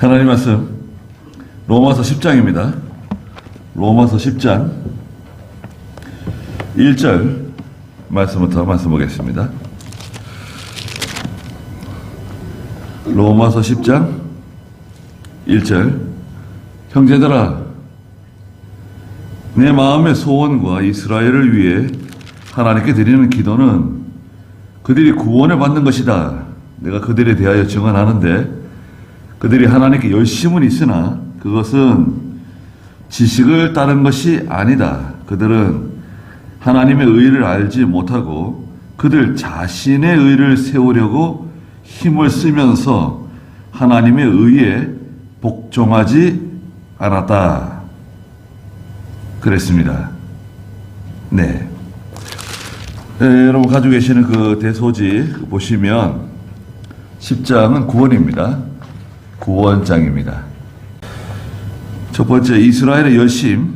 하나님 말씀 로마서 10장입니다. 로마서 10장 1절 말씀부터 말씀 보겠습니다. 로마서 10장 1절 형제들아 내 마음의 소원과 이스라엘을 위해 하나님께 드리는 기도는 그들이 구원을 받는 것이다. 내가 그들에 대하여 증언하는데 그들이 하나님께 열심은 있으나 그것은 지식을 따른 것이 아니다. 그들은 하나님의 의를 알지 못하고 그들 자신의 의를 세우려고 힘을 쓰면서 하나님의 의에 복종하지 않았다. 그랬습니다. 네. 여러분 가지고 계시는 그 대소지 보시면 10장은 구원입니다. 구원장입니다. 첫 번째 이스라엘의 열심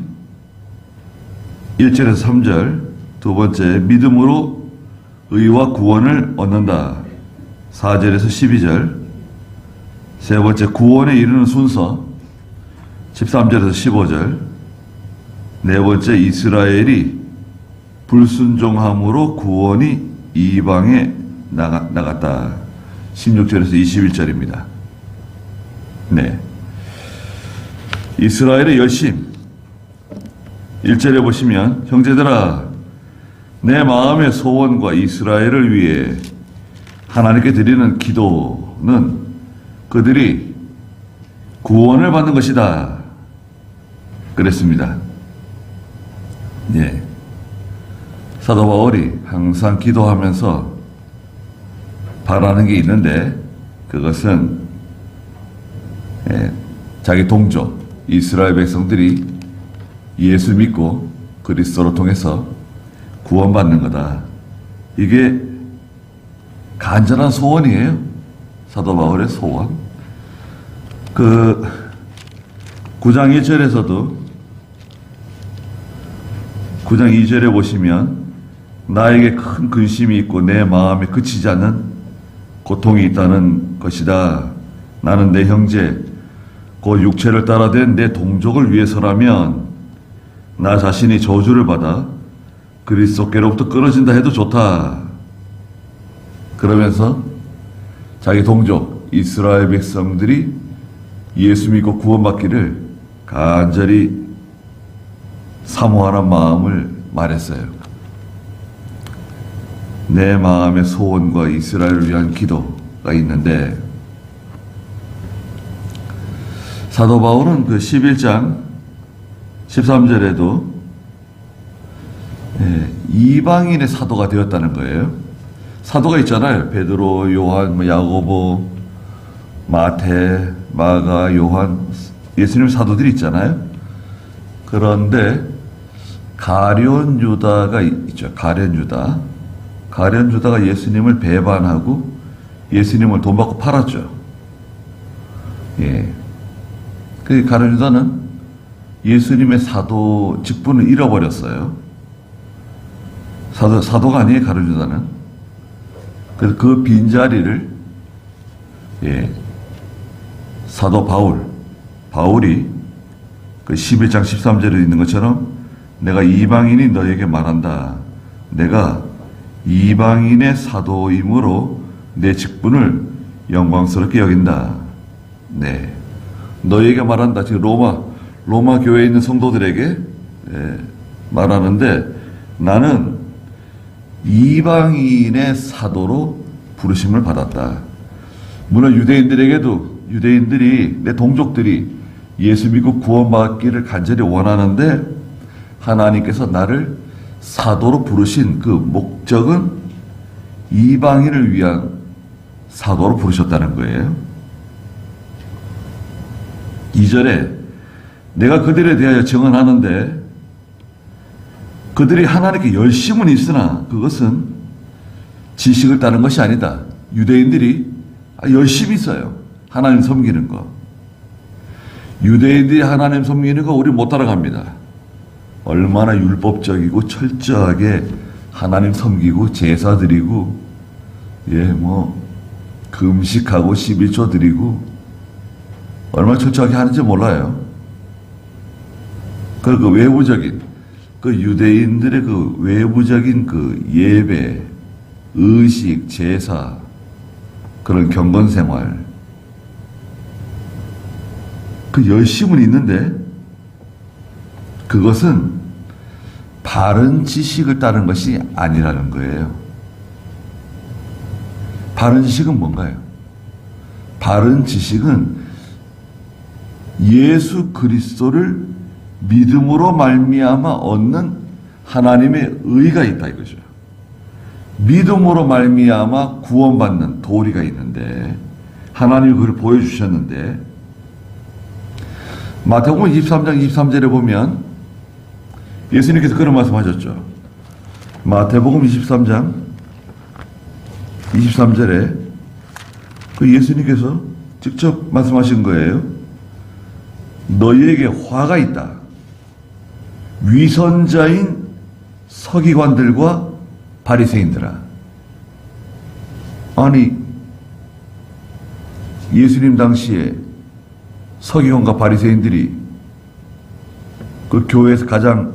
1절에서 3절, 두 번째 믿음으로 의와 구원을 얻는다 4절에서 12절, 세 번째 구원에 이르는 순서 13절에서 15절, 네 번째 이스라엘이 불순종함으로 구원이 이방에 나갔다 16절에서 21절입니다. 네. 이스라엘의 열심 1절에 보시면 형제들아 내 마음의 소원과 이스라엘을 위해 하나님께 드리는 기도는 그들이 구원을 받는 것이다. 그랬습니다. 예. 사도 바울이 항상 기도하면서 바라는 게 있는데 그것은 자기 동족 이스라엘 백성들이 예수 믿고 그리스도로 통해서 구원받는 거다. 이게 간절한 소원이에요. 사도 바울의 소원. 그 9장 1절에서도 9장 2절에 보시면 나에게 큰 근심이 있고 내 마음에 그치지 않는 고통이 있다는 것이다. 나는 내 형제 곧 육체를 따라된 내 동족을 위해서라면 나 자신이 저주를 받아 그리스도께로부터 끊어진다 해도 좋다. 그러면서 자기 동족 이스라엘 백성들이 예수 믿고 구원받기를 간절히 사모하는 마음을 말했어요. 내 마음의 소원과 이스라엘을 위한 기도가 있는데 사도 바울은 그 11장 13절에도 이방인의 사도가 되었다는 거예요. 사도가 있잖아요. 베드로, 요한, 야고보, 마태, 마가, 요한, 예수님 사도들이 있잖아요. 그런데 가룟 유다가 있죠. 가룟 유다. 가룟 유다가 예수님을 배반하고 예수님을 돈 받고 팔았죠. 예. 그 가룟 유다는 예수님의 사도 직분을 잃어버렸어요. 사도가 아니에요, 가룟 유다는. 그래서 그 빈자리를, 사도 바울이 그 11장 13절에 있는 것처럼 내가 이방인이 너에게 말한다. 내가 이방인의 사도임으로 내 직분을 영광스럽게 여긴다. 네. 너에게 말한다. 지금 로마 교회에 있는 성도들에게 말하는데 나는 이방인의 사도로 부르심을 받았다. 물론 유대인들이 내 동족들이 예수 믿고 구원받기를 간절히 원하는데 하나님께서 나를 사도로 부르신 그 목적은 이방인을 위한 사도로 부르셨다는 거예요. 2절에 내가 그들에 대하여 증언하는데 그들이 하나님께 열심은 있으나 그것은 지식을 따른 것이 아니다. 유대인들이 열심히 있어요. 하나님 섬기는 거. 유대인들이 하나님 섬기는 거 우리 못 따라갑니다. 얼마나 율법적이고 철저하게 하나님 섬기고 제사 드리고 금식하고 11조 드리고 얼마나 철저하게 하는지 몰라요. 그 외부적인, 그 유대인들의 그 외부적인 그 예배, 의식, 제사, 그런 경건 생활, 그 열심은 있는데 그것은 바른 지식을 따른 것이 아니라는 거예요. 바른 지식은 뭔가요? 바른 지식은 예수 그리스도를 믿음으로 말미암아 얻는 하나님의 의가 있다 이거죠. 믿음으로 말미암아 구원받는 도리가 있는데 하나님이 그걸 보여주셨는데 마태복음 23장 23절에 보면 예수님께서 그런 말씀하셨죠. 마태복음 23장 23절에 그 예수님께서 직접 말씀하신 거예요. 너희에게 화가 있다. 위선자인 서기관들과 바리새인들아. 아니 예수님 당시에 서기관과 바리새인들이 그 교회에서 가장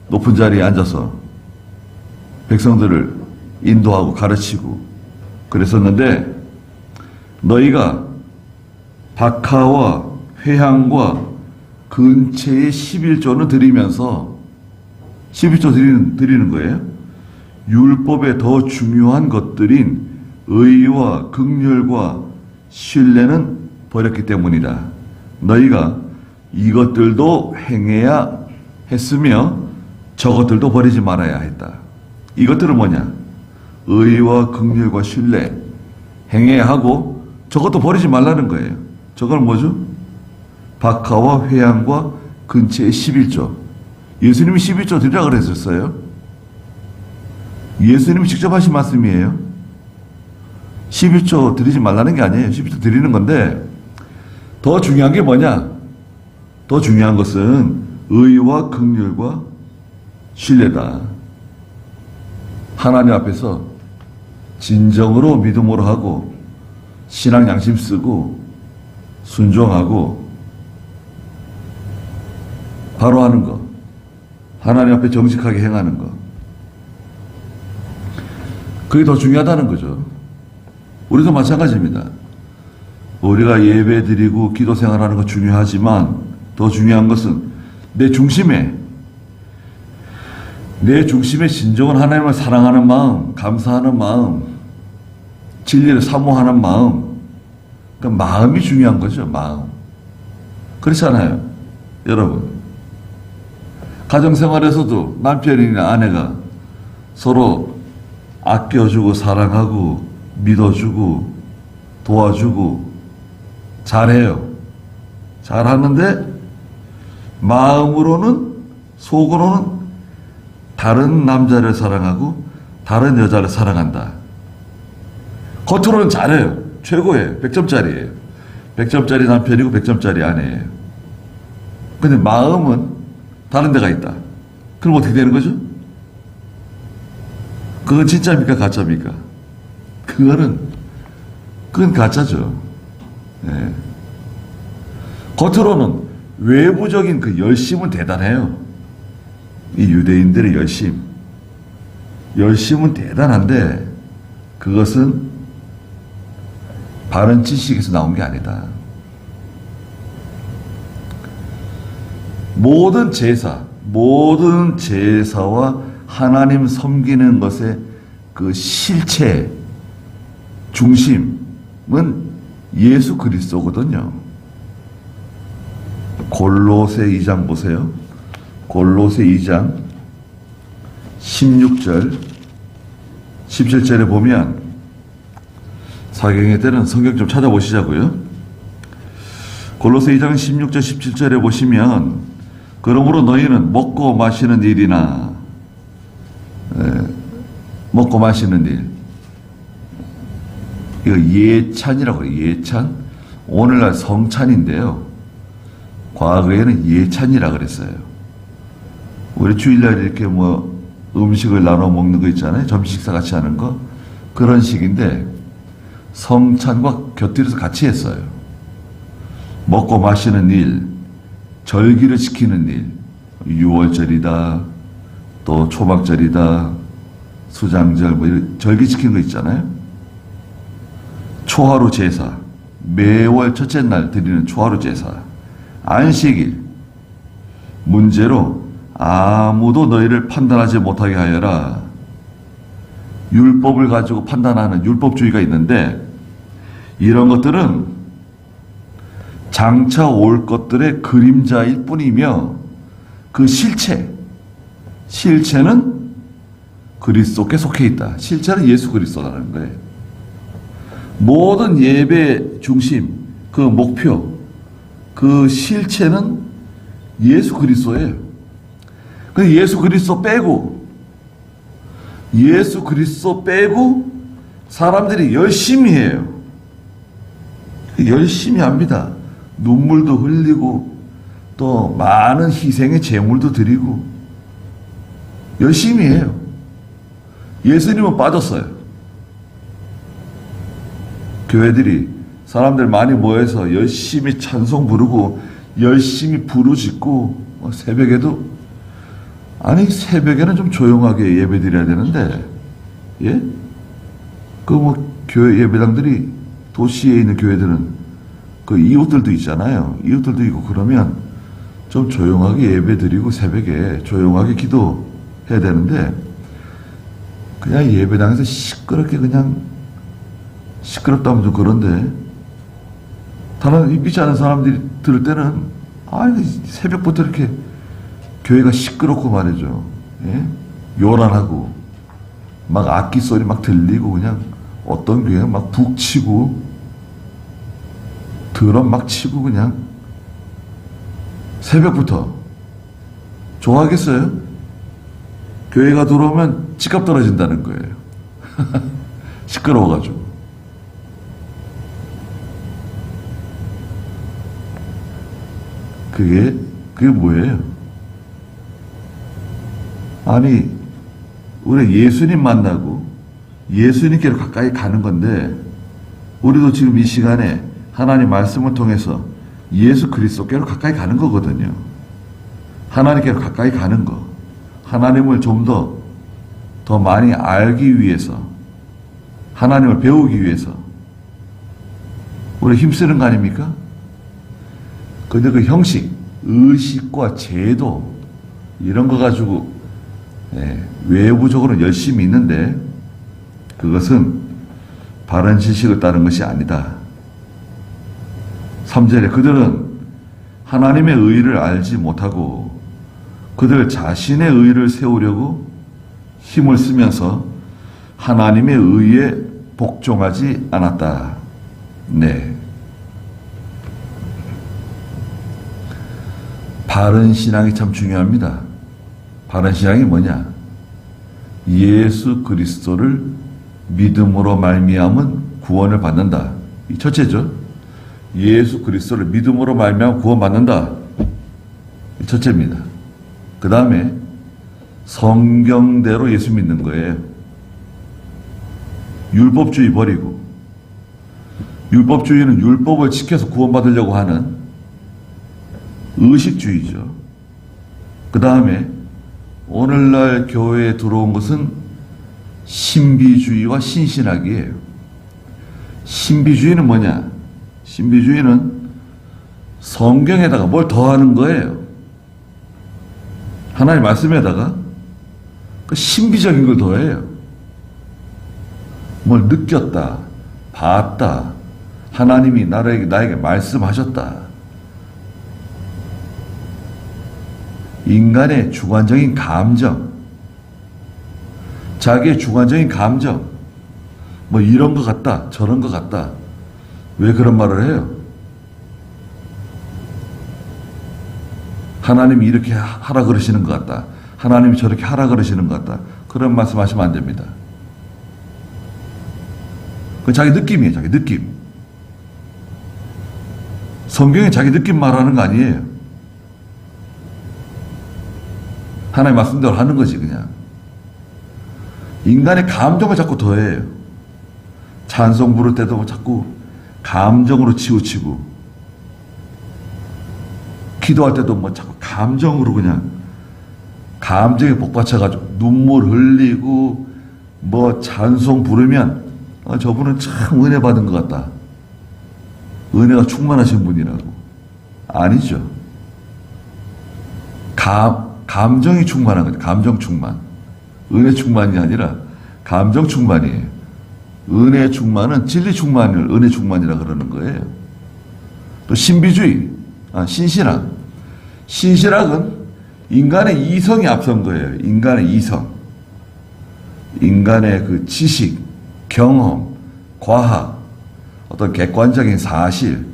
높은 자리에 앉아서 백성들을 인도하고 가르치고 그랬었는데 너희가 박하와 회향과 근처의 11조는 드리면서 11조 드리는 거예요. 율법에 더 중요한 것들인 의와 긍휼과 신뢰는 버렸기 때문이다. 너희가 이것들도 행해야 했으며 저것들도 버리지 말아야 했다. 이것들은 뭐냐? 의와 긍휼과 신뢰 행해야 하고 저것도 버리지 말라는 거예요. 저건 뭐죠? 박하와 회향과 근처의 11조. 예수님이 11조 드리라 그랬었어요. 예수님이 직접 하신 말씀이에요. 11조 드리지 말라는 게 아니에요. 11조 드리는 건데 더 중요한 게 뭐냐? 더 중요한 것은 의와 긍휼과 신뢰다. 하나님 앞에서 진정으로 믿음으로 하고 신앙 양심 쓰고 순종하고 바로 하는 것. 하나님 앞에 정직하게 행하는 것. 그게 더 중요하다는 거죠. 우리도 마찬가지입니다. 우리가 예배 드리고 기도 생활하는 거 중요하지만 더 중요한 것은 내 중심에 진정한 하나님을 사랑하는 마음, 감사하는 마음, 진리를 사모하는 마음, 그 마음이 중요한 거죠. 마음. 그렇잖아요, 여러분. 가정생활에서도 남편이나 아내가 서로 아껴주고 사랑하고 믿어주고 도와주고 잘해요. 잘하는데 마음으로는 속으로는 다른 남자를 사랑하고 다른 여자를 사랑한다. 겉으로는 잘해요. 최고예요. 100점짜리예요. 100점짜리 남편이고 100점짜리 아내예요. 근데 마음은 다른 데가 있다. 그럼 어떻게 되는 거죠? 그건 진짜입니까? 가짜입니까? 그건 가짜죠. 네. 겉으로는 외부적인 그 열심은 대단해요. 이 유대인들의 열심은 대단한데 그것은 바른 지식에서 나온 게 아니다. 모든 제사와 하나님 섬기는 것의 그 실체, 중심은 예수 그리스도거든요. 골로새 2장 보세요. 골로새 2장 16절 17절에 보면 사경의 때는 성경 좀 찾아보시자고요. 골로새 2장 16절 17절에 보시면 그러므로 너희는 먹고 마시는 일이나 먹고 마시는 일 이거 예찬이라고 해요. 예찬. 오늘날 성찬인데요. 과거에는 예찬이라 그랬어요. 우리 주일날 이렇게 뭐 음식을 나눠 먹는 거 있잖아요. 점심 식사 같이 하는 거. 그런 식인데 성찬과 곁들여서 같이 했어요. 먹고 마시는 일, 절기를 지키는 일, 유월절이다, 또 초막절이다, 수장절, 뭐 이런 절기 지키는 거 있잖아요. 초하루 제사, 매월 첫째 날 드리는 초하루 제사, 안식일, 문제로 아무도 너희를 판단하지 못하게 하여라. 율법을 가지고 판단하는 율법주의가 있는데, 이런 것들은 장차 올 것들의 그림자일 뿐이며, 그 실체는 그리스도께 속해 있다. 실체는 예수 그리스도라는 거예요. 모든 예배 중심, 그 목표, 그 실체는 예수 그리스도예요. 그 예수 그리스도 빼고 사람들이 열심히 해요. 열심히 합니다. 눈물도 흘리고 또 많은 희생의 제물도 드리고 열심히 해요. 예수님은 빠졌어요. 교회들이 사람들 많이 모여서 열심히 찬송 부르고 열심히 부르짖고 새벽에도, 아니 새벽에는 좀 조용하게 예배 드려야 되는데, 예? 그 뭐 교회 예배당들이, 도시에 있는 교회들은 그 이웃들도 있잖아요. 이웃들도 있고 그러면 좀 조용하게 예배 드리고 새벽에 조용하게 기도해야 되는데, 그냥 예배당에서 시끄럽게 그냥, 시끄럽다면 좀 그런데, 다른 믿지 않은 사람들이 들을 때는, 새벽부터 이렇게 교회가 시끄럽고 말이죠. 예? 요란하고, 막 악기 소리 막 들리고, 그냥 어떤 교회는 막 북치고, 드럼 막 치고, 그냥 새벽부터 좋아하겠어요? 교회가 들어오면 집값 떨어진다는 거예요. 시끄러워가지고. 그게 뭐예요? 아니, 우리 예수님 만나고 예수님께로 가까이 가는 건데, 우리도 지금 이 시간에 하나님 말씀을 통해서 예수 그리스도께로 가까이 가는 거거든요. 하나님께로 가까이 가는 거. 하나님을 좀 더 많이 알기 위해서, 하나님을 배우기 위해서 우리 힘쓰는 거 아닙니까? 근데 그 형식, 의식과 제도 이런 거 가지고 외부적으로 열심히 있는데 그것은 바른 지식을 따른 것이 아니다. 3절에 그들은 하나님의 의를 알지 못하고 그들 자신의 의를 세우려고 힘을 쓰면서 하나님의 의에 복종하지 않았다. 네. 바른 신앙이 참 중요합니다. 바른 신앙이 뭐냐? 예수 그리스도를 믿음으로 말미암은 구원을 받는다. 이 첫째죠. 예수 그리스도를 믿음으로 말미암아 구원받는다. 이 첫째입니다. 그 다음에 성경대로 예수 믿는 거예요. 율법주의 버리고, 율법주의는 율법을 지켜서 구원받으려고 하는 의식주의죠. 그 다음에 오늘날 교회에 들어온 것은 신비주의와 신신학이에요. 신비주의는 뭐냐? 신비주의는 성경에다가 뭘 더하는 거예요. 하나님 말씀에다가 그 신비적인 걸 더해요. 뭘 느꼈다, 봤다, 하나님이 나에게 말씀하셨다. 인간의 주관적인 감정, 자기의 주관적인 감정, 뭐 이런 것 같다, 저런 것 같다. 왜 그런 말을 해요? 하나님이 이렇게 하라 그러시는 것 같다. 하나님이 저렇게 하라 그러시는 것 같다. 그런 말씀 하시면 안 됩니다. 그건 자기 느낌이에요, 자기 느낌. 성경에 자기 느낌 말하는 거 아니에요. 하나님 말씀대로 하는 거지, 그냥. 인간의 감정을 자꾸 더해요. 찬송 부를 때도 자꾸 감정으로 치우치고, 기도할 때도 뭐 자꾸 감정으로 그냥 감정에 복받쳐가지고 눈물 흘리고 뭐 찬송 부르면 저분은 참 은혜 받은 것 같다. 은혜가 충만하신 분이라고. 아니죠. 감정이 충만한 거죠. 감정 충만. 은혜 충만이 아니라 감정 충만이에요. 은혜 충만은 진리 충만을 은혜 충만이라 그러는 거예요. 또 신비주의, 신신학. 신신학은 인간의 이성이 앞선 거예요. 인간의 이성. 인간의 그 지식, 경험, 과학, 어떤 객관적인 사실.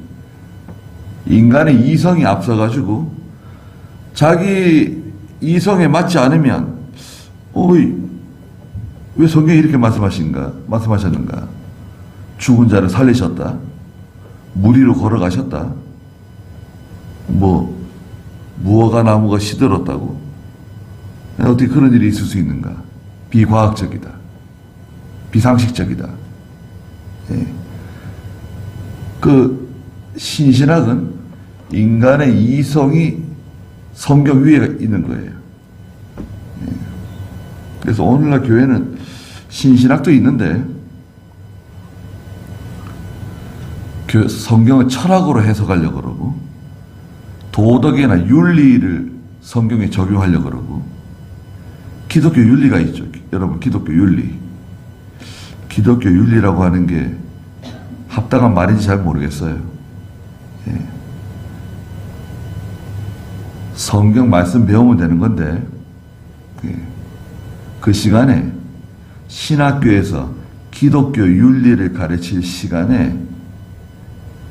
인간의 이성이 앞서가지고 자기 이성에 맞지 않으면 왜 성경이 이렇게 말씀하셨는가? 죽은 자를 살리셨다. 물 위로 걸어가셨다. 무화과 나무가 시들었다고. 어떻게 그런 일이 있을 수 있는가? 비과학적이다. 비상식적이다. 예. 그 신신학은 인간의 이성이 성경 위에 있는 거예요. 예. 그래서 오늘날 교회는 신신학도 있는데 성경을 철학으로 해석하려고 그러고 도덕이나 윤리를 성경에 적용하려고 그러고 기독교 윤리가 있죠. 여러분, 기독교 윤리. 기독교 윤리라고 하는 게 합당한 말인지 잘 모르겠어요. 예. 성경 말씀 배우면 되는 건데 예. 그 시간에 신학교에서 기독교 윤리를 가르칠 시간에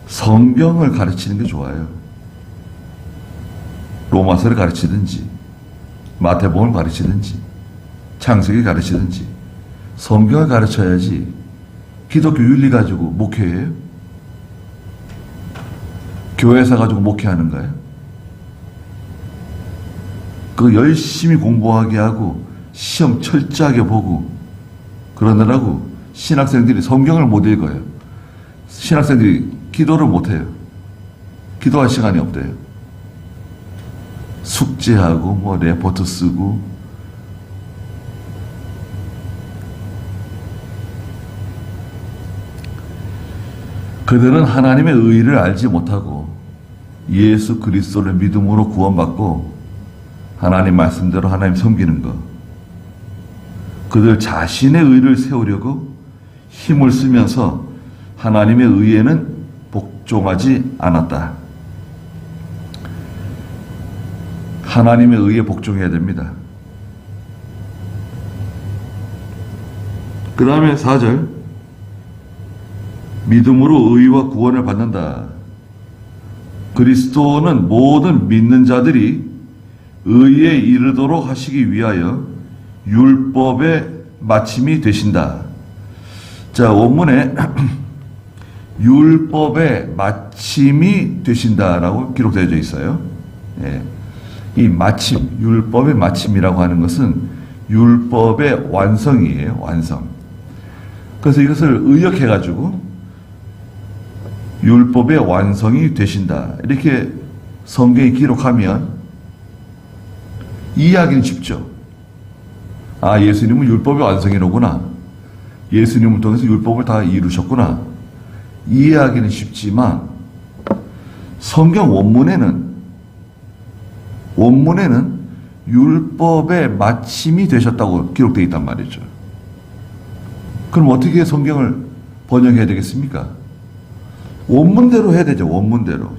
성경을 가르치는 게 좋아요. 로마서를 가르치든지 마태복음을 가르치든지 창세기 가르치든지 성경을 가르쳐야지 기독교 윤리 가지고 목회해요? 교회사 가지고 목회하는 거예요? 그거 열심히 공부하게 하고 시험 철저하게 보고 그러느라고 신학생들이 성경을 못 읽어요. 신학생들이 기도를 못 해요. 기도할 시간이 없대요. 숙제하고 레포트 쓰고 그들은 하나님의 의를 알지 못하고 예수 그리스도를 믿음으로 구원받고 하나님 말씀대로 하나님 섬기는 것. 그들 자신의 의를 세우려고 힘을 쓰면서 하나님의 의에는 복종하지 않았다. 하나님의 의에 복종해야 됩니다. 그 다음에 4절 믿음으로 의와 구원을 받는다. 그리스도는 모든 믿는 자들이 의에 이르도록 하시기 위하여 율법의 마침이 되신다. 자, 원문에 율법의 마침이 되신다라고 기록되어 있어요. 예. 이 마침, 율법의 마침이라고 하는 것은 율법의 완성이에요. 완성. 그래서 이것을 의역해가지고 율법의 완성이 되신다. 이렇게 성경이 기록하면 이해하기는 쉽죠. 아, 예수님은 율법의 완성이로구나. 예수님을 통해서 율법을 다 이루셨구나. 이해하기는 쉽지만 성경 원문에는 율법의 마침이 되셨다고 기록되어 있단 말이죠. 그럼 어떻게 성경을 번역해야 되겠습니까? 원문대로 해야 되죠. 원문대로.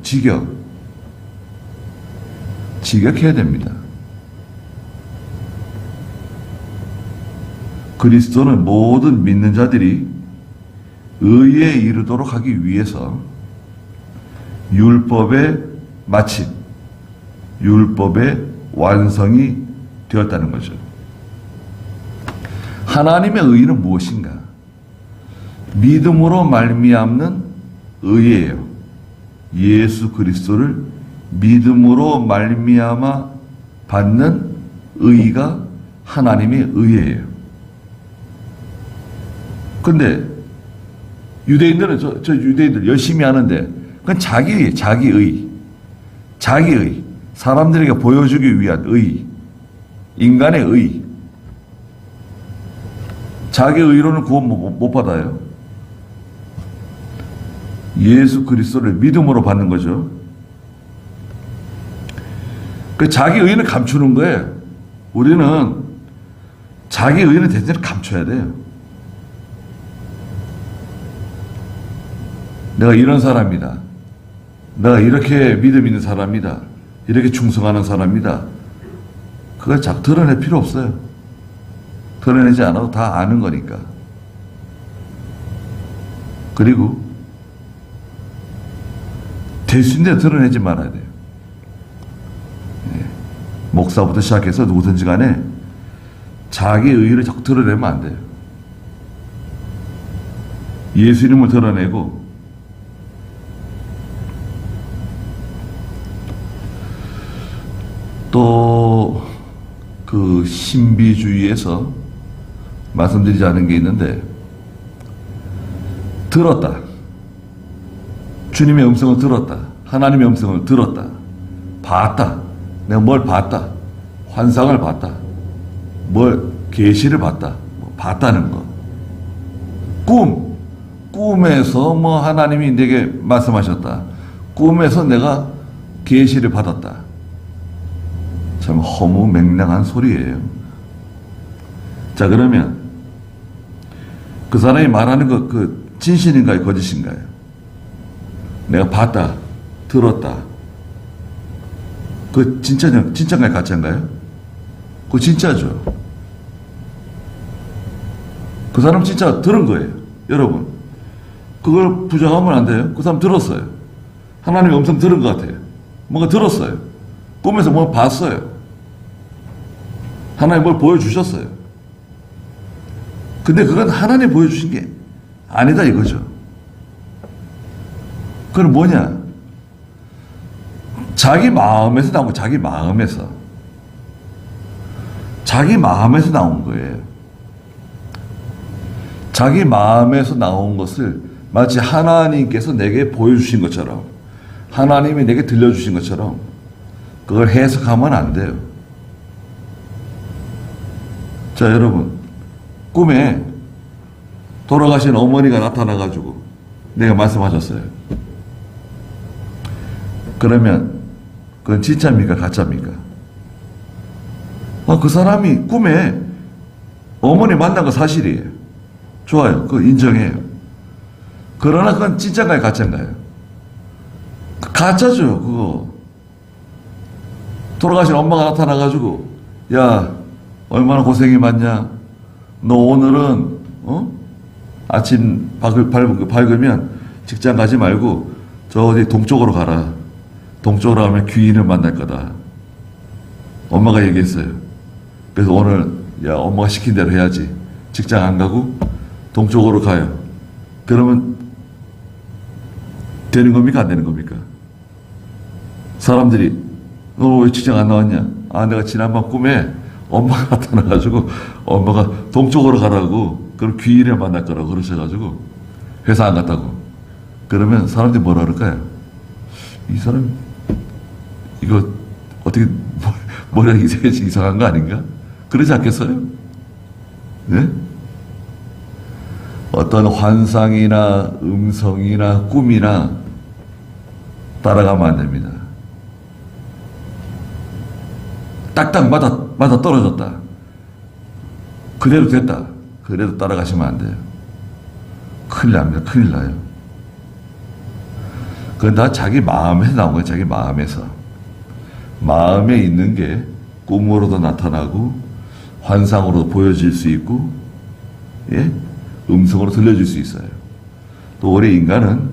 직역해야 됩니다. 그리스도는 모든 믿는 자들이 의에 이르도록 하기 위해서 율법의 마침, 율법의 완성이 되었다는 거죠. 하나님의 의는 무엇인가? 믿음으로 말미암는 의예요. 예수 그리스도를 믿음으로 말미암아 받는 의가 하나님의 의예요. 근데 유대인들은 저 유대인들 열심히 하는데 그건 자기의. 사람들에게 보여주기 위한 의, 인간의 의. 자기 의로는 구원 못 받아요. 예수 그리스도를 믿음으로 받는 거죠. 그 자기 의는 감추는 거예요. 우리는 자기 의는 대체로 감춰야 돼요. 내가 이런 사람이다. 내가 이렇게 믿음 있는 사람이다. 이렇게 충성하는 사람이다. 그걸 자꾸 드러낼 필요 없어요. 드러내지 않아도 다 아는 거니까. 그리고 될 수 있는데 드러내지 말아야 돼요. 목사부터 시작해서 누구든지 간에 자기 의의를 자꾸 드러내면 안 돼요. 예수 이름을 드러내고 또 그 신비주의에서 말씀드리지 않은 게 있는데 들었다. 주님의 음성을 들었다. 하나님의 음성을 들었다. 봤다. 내가 뭘 봤다. 환상을 봤다. 뭘 계시를 봤다. 뭐 봤다는 거. 꿈에서 뭐 하나님이 내게 말씀하셨다. 꿈에서 내가 계시를 받았다. 참 허무맹랑한 소리예요. 자, 그러면 그 사람이 말하는 거 그 진실인가요, 거짓인가요? 내가 봤다, 들었다. 그 진짜인가요, 가짜인가요? 그거 진짜죠. 그 사람 진짜 들은 거예요. 여러분, 그걸 부정하면 안 돼요. 그 사람 들었어요. 하나님의 음성 들은 것 같아요. 뭔가 들었어요. 꿈에서 뭘 봤어요. 하나님 뭘 보여주셨어요. 근데 그건 하나님 보여주신 게 아니다 이거죠. 그건 뭐냐? 자기 마음에서 나온 거, 자기 마음에서 나온 거예요. 자기 마음에서 나온 것을 마치 하나님께서 내게 보여주신 것처럼, 하나님이 내게 들려주신 것처럼 그걸 해석하면 안 돼요. 자, 여러분, 꿈에 돌아가신 어머니가 나타나가지고 내가 말씀하셨어요. 그러면 그건 진짜입니까, 가짜입니까? 그 사람이 꿈에 어머니 만난 거 사실이에요. 좋아요. 그거 인정해요. 그러나 그건 진짜인가요, 가짜인가요? 가짜죠, 그거. 돌아가신 엄마가 나타나가지고, 야, 얼마나 고생이 많냐? 너 오늘은, 아침 밝으면 직장 가지 말고, 저 어디 동쪽으로 가라. 동쪽으로 가면 귀인을 만날 거다. 엄마가 얘기했어요. 그래서 오늘, 야, 엄마가 시킨 대로 해야지. 직장 안 가고, 동쪽으로 가요. 그러면, 되는 겁니까? 안 되는 겁니까? 사람들이, 너 왜 직장 안 나왔냐? 아, 내가 지난번 꿈에 엄마가 나타나가지고, 엄마가 동쪽으로 가라고, 그럼 귀인을 만날 거라고 그러셔가지고, 회사 안 갔다고. 그러면 사람들이 뭐라 그럴까요? 이 사람, 이거, 어떻게, 머리가 이상한 거 아닌가? 그러지 않겠어요? 네? 어떤 환상이나 음성이나 꿈이나 따라가면 안 됩니다. 딱딱 맞아 떨어졌다. 그대로 됐다. 그래도 따라가시면 안 돼요. 큰일 납니다. 큰일 나요. 그건 다 자기 마음에서 나온 거예요. 자기 마음에서. 마음에 있는 게 꿈으로도 나타나고 환상으로도 보여질 수 있고, 예? 음성으로 들려줄 수 있어요. 또 우리 인간은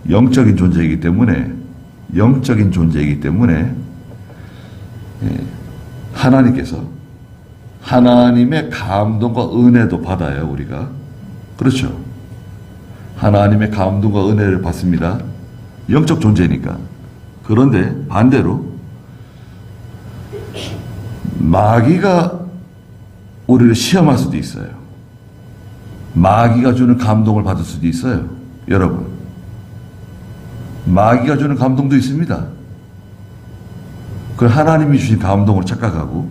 영적인 존재이기 때문에 예, 하나님께서 하나님의 감동과 은혜도 받아요. 우리가. 그렇죠. 하나님의 감동과 은혜를 받습니다. 영적 존재니까. 그런데 반대로 마귀가 우리를 시험할 수도 있어요. 마귀가 주는 감동을 받을 수도 있어요. 여러분, 마귀가 주는 감동도 있습니다. 그 하나님이 주신 감동을 착각하고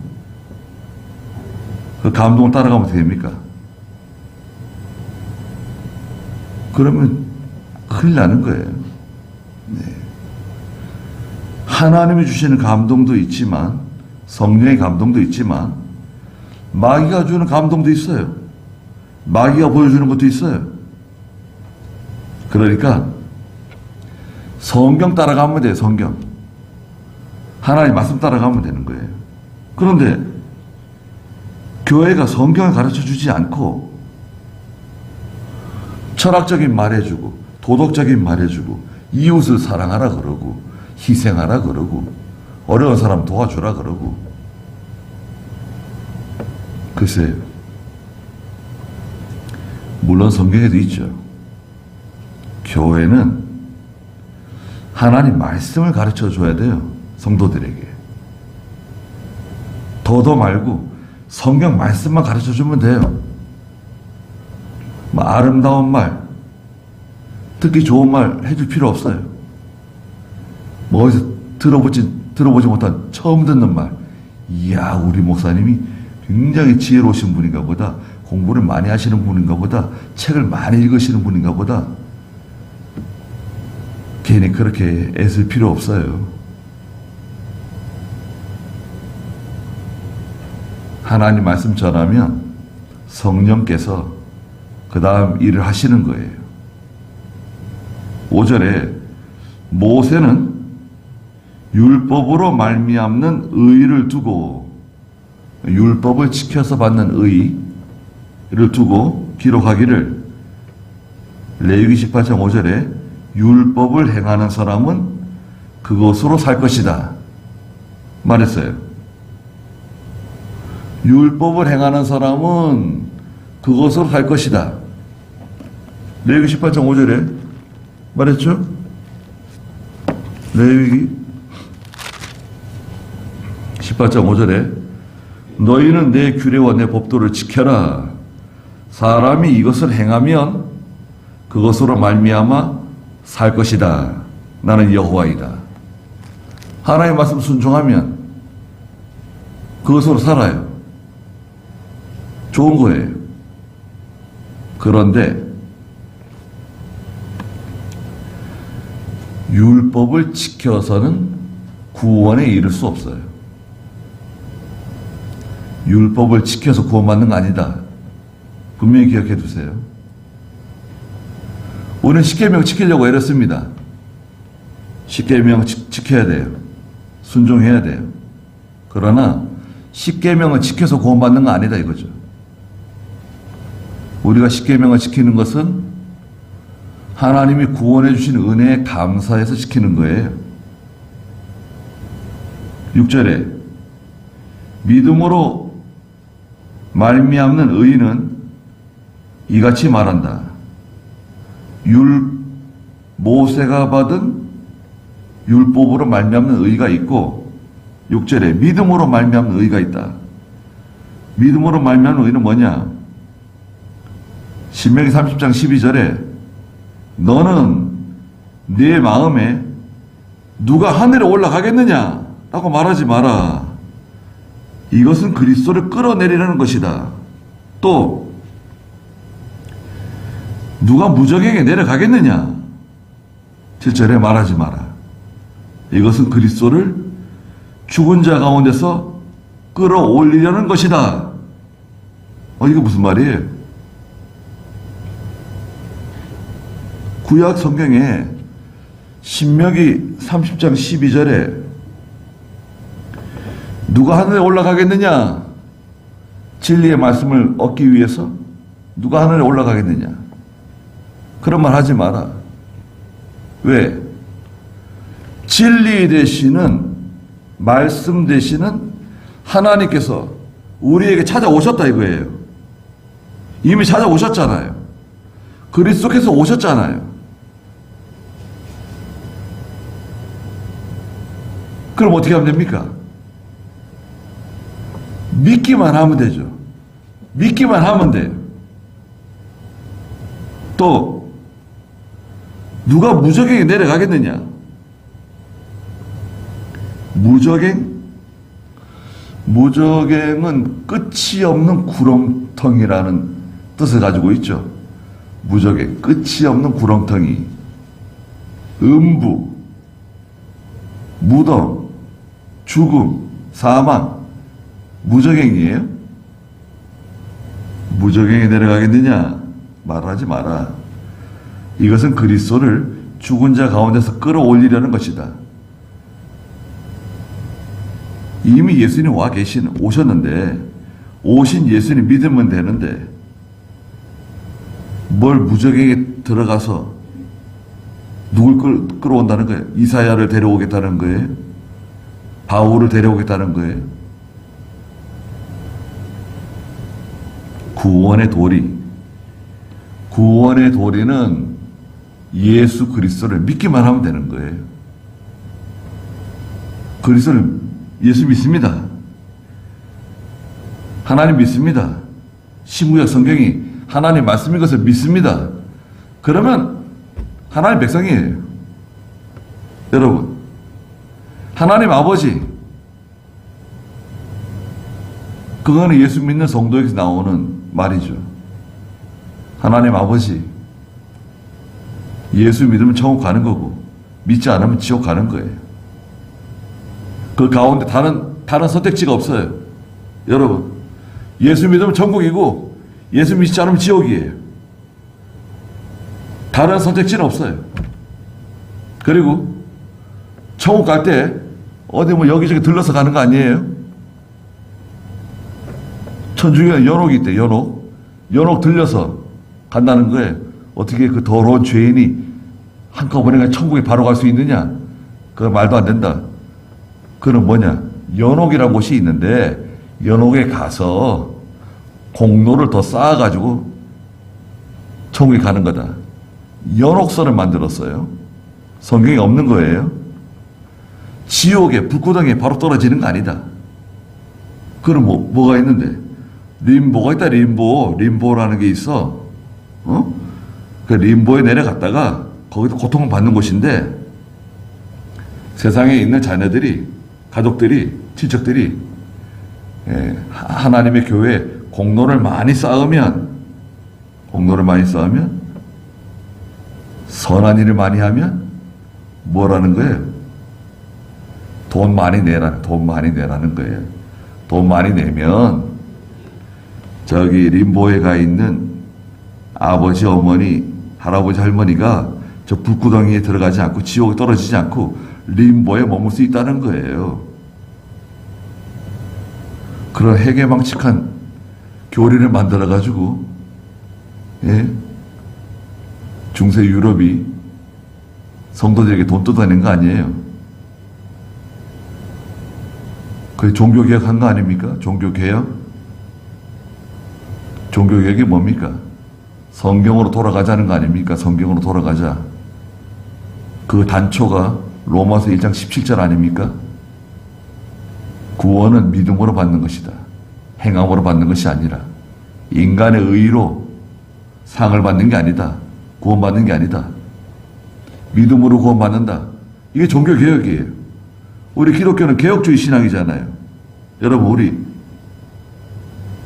그 감동을 따라가면 어떻게 됩니까? 그러면 큰일 나는 거예요. 네. 하나님이 주시는 감동도 있지만, 성령의 감동도 있지만, 마귀가 주는 감동도 있어요. 마귀가 보여주는 것도 있어요. 그러니까 성경 따라가면 돼요. 성경. 하나님 말씀 따라가면 되는 거예요. 그런데 교회가 성경을 가르쳐 주지 않고 철학적인 말 해주고 도덕적인 말 해주고 이웃을 사랑하라 그러고 희생하라 그러고 어려운 사람 도와주라 그러고 글쎄요. 물론 성경에도 있죠. 교회는 하나님 말씀을 가르쳐 줘야 돼요. 성도들에게. 더도 말고 성경 말씀만 가르쳐 주면 돼요. 뭐 아름다운 말, 듣기 좋은 말 해줄 필요 없어요. 뭐 어디서 들어보지 못한 처음 듣는 말. 이야, 우리 목사님이 굉장히 지혜로우신 분인가 보다. 공부를 많이 하시는 분인가 보다. 책을 많이 읽으시는 분인가 보다. 괜히 그렇게 애쓸 필요 없어요. 하나님 말씀 전하면 성령께서 그 다음 일을 하시는 거예요. 5절에 모세는 율법으로 말미암는 의를 두고 율법을 지켜서 받는 의를 두고 기록하기를 레위기 18장 5절에 율법을 행하는 사람은 그것으로 살 것이다 말했어요. 율법을 행하는 사람은 그것으로 살 것이다. 레위기 18장 5절에 말했죠? 레위기 18장 5절에 너희는 내 규례와 내 법도를 지켜라. 사람이 이것을 행하면 그것으로 말미암아 살 것이다. 나는 여호와이다. 하나님의 말씀 순종하면 그것으로 살아요. 좋은 거예요. 그런데 율법을 지켜서는 구원에 이를 수 없어요. 율법을 지켜서 구원받는 거 아니다. 분명히 기억해 두세요. 우리는 십계명 지키려고 애렸습니다. 십계명 지켜야 돼요. 순종해야 돼요. 그러나 십계명을 지켜서 구원받는 거 아니다 이거죠. 우리가 십계명을 지키는 것은 하나님이 구원해 주신 은혜에 감사해서 지키는 거예요. 6절에 믿음으로 말미암는 의인은 이같이 말한다. 모세가 받은 율법으로 말미암는 의가 있고 6절에 믿음으로 말미암는 의가 있다. 믿음으로 말미암는 의는 뭐냐? 신명기 30장 12절에 너는 네 마음에 누가 하늘에 올라가겠느냐? 라고 말하지 마라. 이것은 그리스도를 끌어내리려는 것이다. 또 누가 무적에게 내려가겠느냐? 7절에 말하지 마라. 이것은 그리스도를 죽은 자 가운데서 끌어올리려는 것이다. 이게 무슨 말이에요? 구약 성경에 신명기 30장 12절에 누가 하늘에 올라가겠느냐? 진리의 말씀을 얻기 위해서 누가 하늘에 올라가겠느냐? 그런 말 하지 마라. 왜? 진리 되시는 말씀 되시는 하나님께서 우리에게 찾아오셨다 이거예요. 이미 찾아오셨잖아요. 그리스도께서 오셨잖아요. 그럼 어떻게 하면 됩니까? 믿기만 하면 되죠. 믿기만 하면 돼요. 또 누가 무적에게 내려가겠느냐? 무적행? 무적행은 끝이 없는 구렁텅이라는 뜻을 가지고 있죠. 무적행, 끝이 없는 구렁텅이. 음부, 무덤, 죽음, 사망, 무적행이에요? 무적행에 내려가겠느냐? 말하지 마라. 이것은 그리스도를 죽은 자 가운데서 끌어올리려는 것이다. 이미 예수님 오셨는데, 오신 예수님 믿으면 되는데, 뭘 무적행에 들어가서 누굴 끌어온다는 거예요? 이사야를 데려오겠다는 거예요? 바울을 데려오겠다는 거예요? 구원의 도리. 구원의 도리는 예수 그리스도를 믿기만 하면 되는 거예요. 그리스도를, 예수 믿습니다. 하나님 믿습니다. 신구약 성경이 하나님 말씀인 것을 믿습니다. 그러면 하나님 백성이에요. 여러분, 하나님 아버지, 그거는 예수 믿는 성도에게서 나오는 말이죠. 하나님 아버지, 예수 믿으면 천국 가는 거고 믿지 않으면 지옥 가는 거예요. 그 가운데 다른 선택지가 없어요. 여러분, 예수 믿으면 천국이고 예수 믿지 않으면 지옥이에요. 다른 선택지는 없어요. 그리고 천국 갈 때 어디 뭐 여기저기 들러서 가는 거 아니에요? 천주교는 연옥이 있대. 연옥 들려서 간다는 거예요. 어떻게 그 더러운 죄인이 한꺼번에 그냥 천국에 바로 갈 수 있느냐? 그거 말도 안 된다. 그는 뭐냐? 연옥이라는 곳이 있는데 연옥에 가서 공로를 더 쌓아가지고 천국에 가는 거다. 연옥선을 만들었어요. 성경에 없는 거예요. 지옥에 불구덩이에 바로 떨어지는 거 아니다. 그럼 뭐가 있는데? 림보가 있다. 림보라는 게 있어. 그 림보에 내려갔다가 거기서 고통을 받는 곳인데, 세상에 있는 자녀들이, 가족들이, 친척들이 하나님의 교회에 공로를 많이 쌓으면, 선한 일을 많이 하면 뭐라는 거예요? 돈 많이 내라는 거예요. 돈 많이 내면 저기 림보에 가 있는 아버지, 어머니, 할아버지, 할머니가 저 불구덩이에 들어가지 않고 지옥에 떨어지지 않고 림보에 머물 수 있다는 거예요. 그런 해괴망측한 교리를 만들어가지고 중세 유럽이 성도들에게 돈 뜯어낸 거 아니에요. 그게 종교개혁 한 거 아닙니까? 종교개혁? 종교개혁이 뭡니까? 성경으로 돌아가자는 거 아닙니까? 성경으로 돌아가자. 그 단초가 로마서 1장 17절 아닙니까? 구원은 믿음으로 받는 것이다. 행함으로 받는 것이 아니라 인간의 의로 상을 받는 게 아니다. 구원받는 게 아니다. 믿음으로 구원받는다. 이게 종교개혁이에요. 우리 기독교는 개혁주의 신앙이잖아요. 여러분, 우리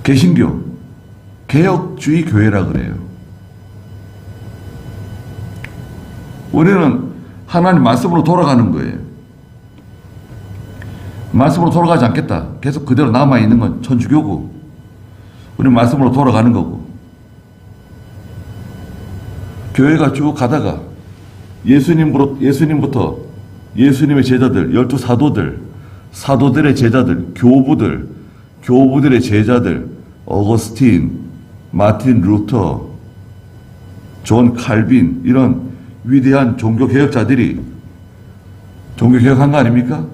개신교 개혁주의 교회라 그래요. 우리는 하나님 말씀으로 돌아가는 거예요. 말씀으로 돌아가지 않겠다. 계속 그대로 남아있는 건 천주교고, 우리는 말씀으로 돌아가는 거고. 교회가 쭉 가다가 예수님부터 예수님의 제자들, 12사도들, 사도들의 제자들, 교부들의 제자들, 어거스틴, 마틴 루터, 존 칼빈, 이런 위대한 종교개혁자들이 종교개혁한 거 아닙니까?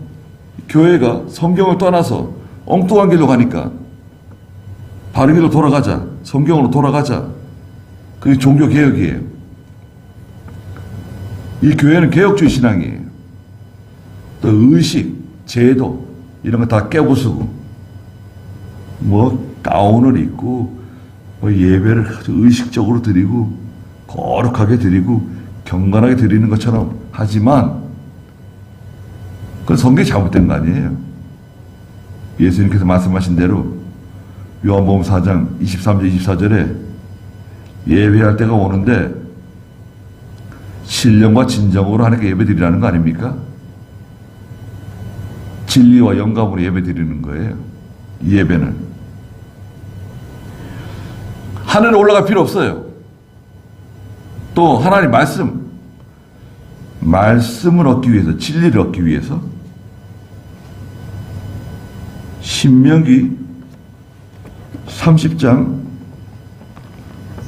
교회가 성경을 떠나서 엉뚱한 길로 가니까 바른 길로 돌아가자, 성경으로 돌아가자. 그게 종교개혁이에요. 이 교회는 개혁주의 신앙이에요. 또 의식, 제도 이런 거 다 깨부수고 뭐 가운을 입고 뭐 예배를 아주 의식적으로 드리고 거룩하게 드리고 경건하게 드리는 것처럼 하지만 그건 성경이 잘못된 거 아니에요. 예수님께서 말씀하신 대로 요한복음 4장 23절 24절에 예배할 때가 오는데 신령과 진정으로 하나님께 예배드리라는 거 아닙니까? 진리와 영감으로 예배드리는 거예요. 이 예배는 하늘에 올라갈 필요 없어요. 또 하나님 말씀을 얻기 위해서, 진리를 얻기 위해서 신명기 30장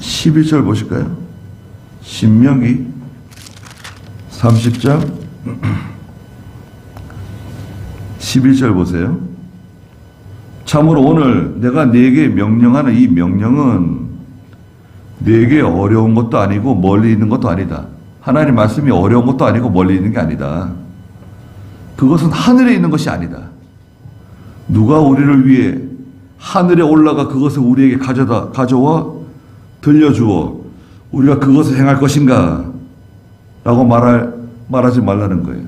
11절 보실까요? 신명기 30장 11절 보세요. 참으로 오늘 내가 네게 명령하는 이 명령은 네게 어려운 것도 아니고 멀리 있는 것도 아니다. 하나님 말씀이 어려운 것도 아니고 멀리 있는 게 아니다. 그것은 하늘에 있는 것이 아니다. 누가 우리를 위해 하늘에 올라가 그것을 우리에게 가져와 들려주어 우리가 그것을 행할 것인가? 라고 말하지 말라는 거예요.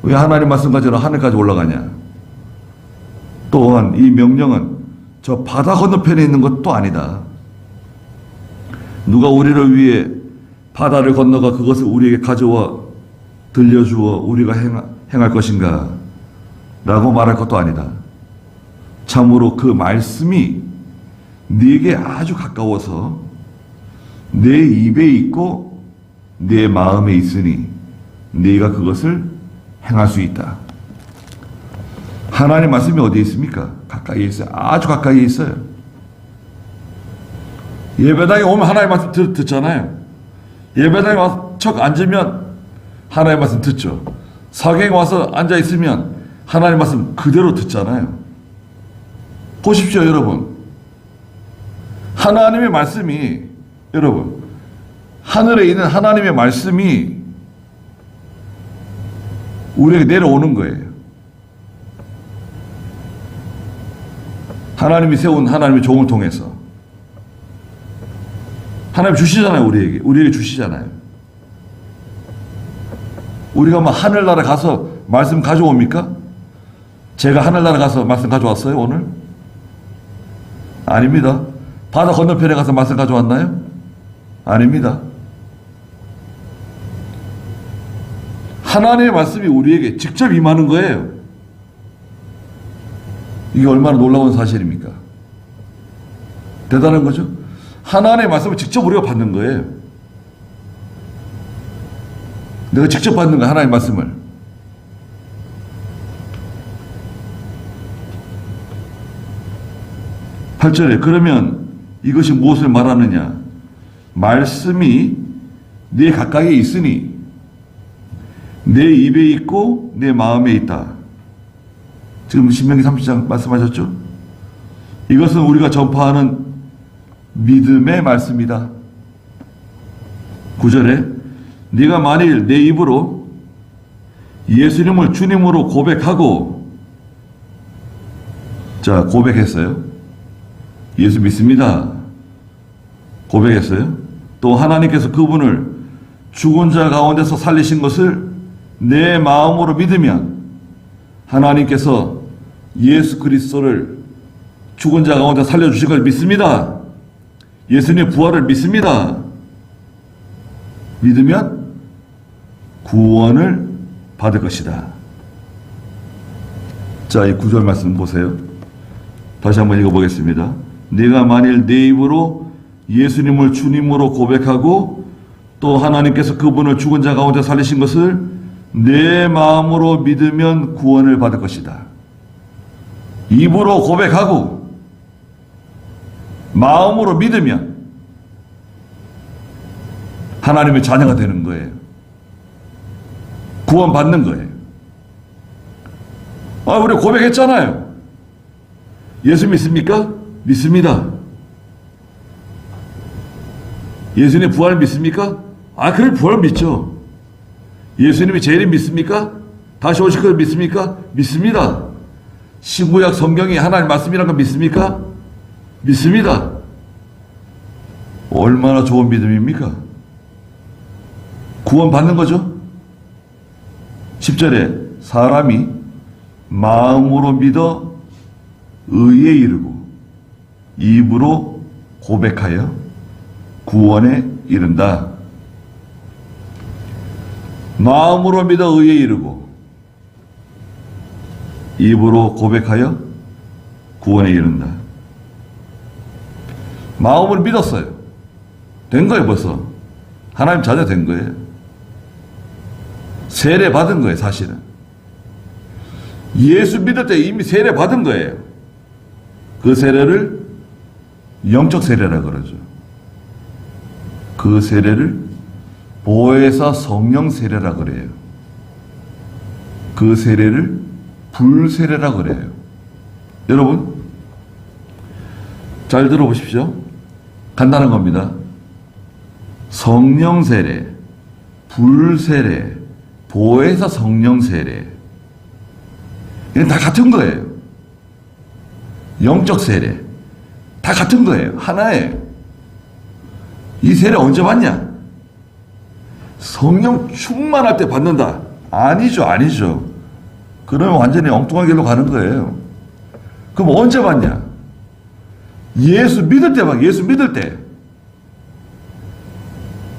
왜 하나님 말씀 가지고 하늘까지 올라가냐? 또한 이 명령은 저 바다 건너편에 있는 것도 아니다. 누가 우리를 위해 바다를 건너가 그것을 우리에게 가져와 들려주어 우리가 행할 것인가? 라고 말할 것도 아니다. 참으로 그 말씀이 네게 아주 가까워서 내 입에 있고 내 마음에 있으니 네가 그것을 행할 수 있다. 하나님 말씀이 어디에 있습니까? 가까이에 있어요. 아주 가까이에 있어요. 예배당에 오면 하나님 말씀 듣잖아요. 예배당에 와서 척 앉으면 하나님 말씀 듣죠. 사경에 와서 앉아 있으면 하나님 말씀 그대로 듣잖아요. 보십시오, 여러분. 하나님의 말씀이, 여러분, 하늘에 있는 하나님의 말씀이 우리에게 내려오는 거예요. 하나님이 세운 하나님의 종을 통해서. 하나님 주시잖아요, 우리에게 주시잖아요. 우리가 막 하늘나라 가서 말씀 가져옵니까? 제가 하늘나라 가서 말씀 가져왔어요, 오늘? 아닙니다. 바다 건너편에 가서 말씀 가져왔나요? 아닙니다. 하나님의 말씀이 우리에게 직접 임하는 거예요. 이게 얼마나 놀라운 사실입니까? 대단한 거죠? 하나님의 말씀을 직접 우리가 받는 거예요. 내가 직접 받는 거야, 하나님의 말씀을. 팔 절에 그러면 이것이 무엇을 말하느냐? 말씀이 네 가까이에 있으니 내 입에 있고 내 마음에 있다. 지금 신명기 30장 말씀하셨죠? 이것은 우리가 전파하는 믿음의 말씀이다. 9절에 네가 만일 내 입으로 예수님을 주님으로 고백하고, 자, 고백했어요. 예수 믿습니다. 고백했어요. 또 하나님께서 그분을 죽은 자 가운데서 살리신 것을 내 마음으로 믿으면 하나님께서 예수 그리스도를 죽은 자 가운데 살려주신 걸 믿습니다. 예수님의 부활을 믿습니다. 믿으면 구원을 받을 것이다. 자, 이 9절 말씀 보세요. 다시 한번 읽어보겠습니다. 네가 만일 내 입으로 예수님을 주님으로 고백하고 또 하나님께서 그분을 죽은 자 가운데 살리신 것을 내 마음으로 믿으면 구원을 받을 것이다. 입으로 고백하고 마음으로 믿으면 하나님의 자녀가 되는 거예요. 구원 받는 거예요. 우리 고백했잖아요. 예수 믿습니까? 믿습니다. 예수님의 부활을 믿습니까? 그래, 부활을 믿죠. 예수님이 재림 믿습니까? 다시 오실 걸 믿습니까? 믿습니다. 신구약 성경이 하나님 말씀이라는 거 믿습니까? 믿습니다. 얼마나 좋은 믿음입니까? 구원 받는 거죠. 10절에 사람이 마음으로 믿어 의에 이르고 입으로 고백하여 구원에 이른다. 마음으로 믿어 의에 이르고 입으로 고백하여 구원에 이른다. 마음으로 믿었어요. 된 거예요, 벌써. 하나님 자녀 된 거예요. 세례 받은 거예요, 사실은. 예수 믿을 때 이미 세례 받은 거예요. 그 세례를 영적 세례라 그러죠. 그 세례를 보혜사 성령 세례라 그래요. 그 세례를 불세례라 그래요. 여러분, 잘 들어보십시오. 간단한 겁니다. 성령 세례, 불세례, 보혜사 성령 세례. 이건 다 같은 거예요. 영적 세례. 다 같은 거예요. 하나예요. 이 세례 언제 받냐? 성령 충만할 때 받는다. 아니죠, 아니죠. 그러면 완전히 엉뚱한 길로 가는 거예요. 그럼 언제 받냐? 예수 믿을 때 받, 예수 믿을 때.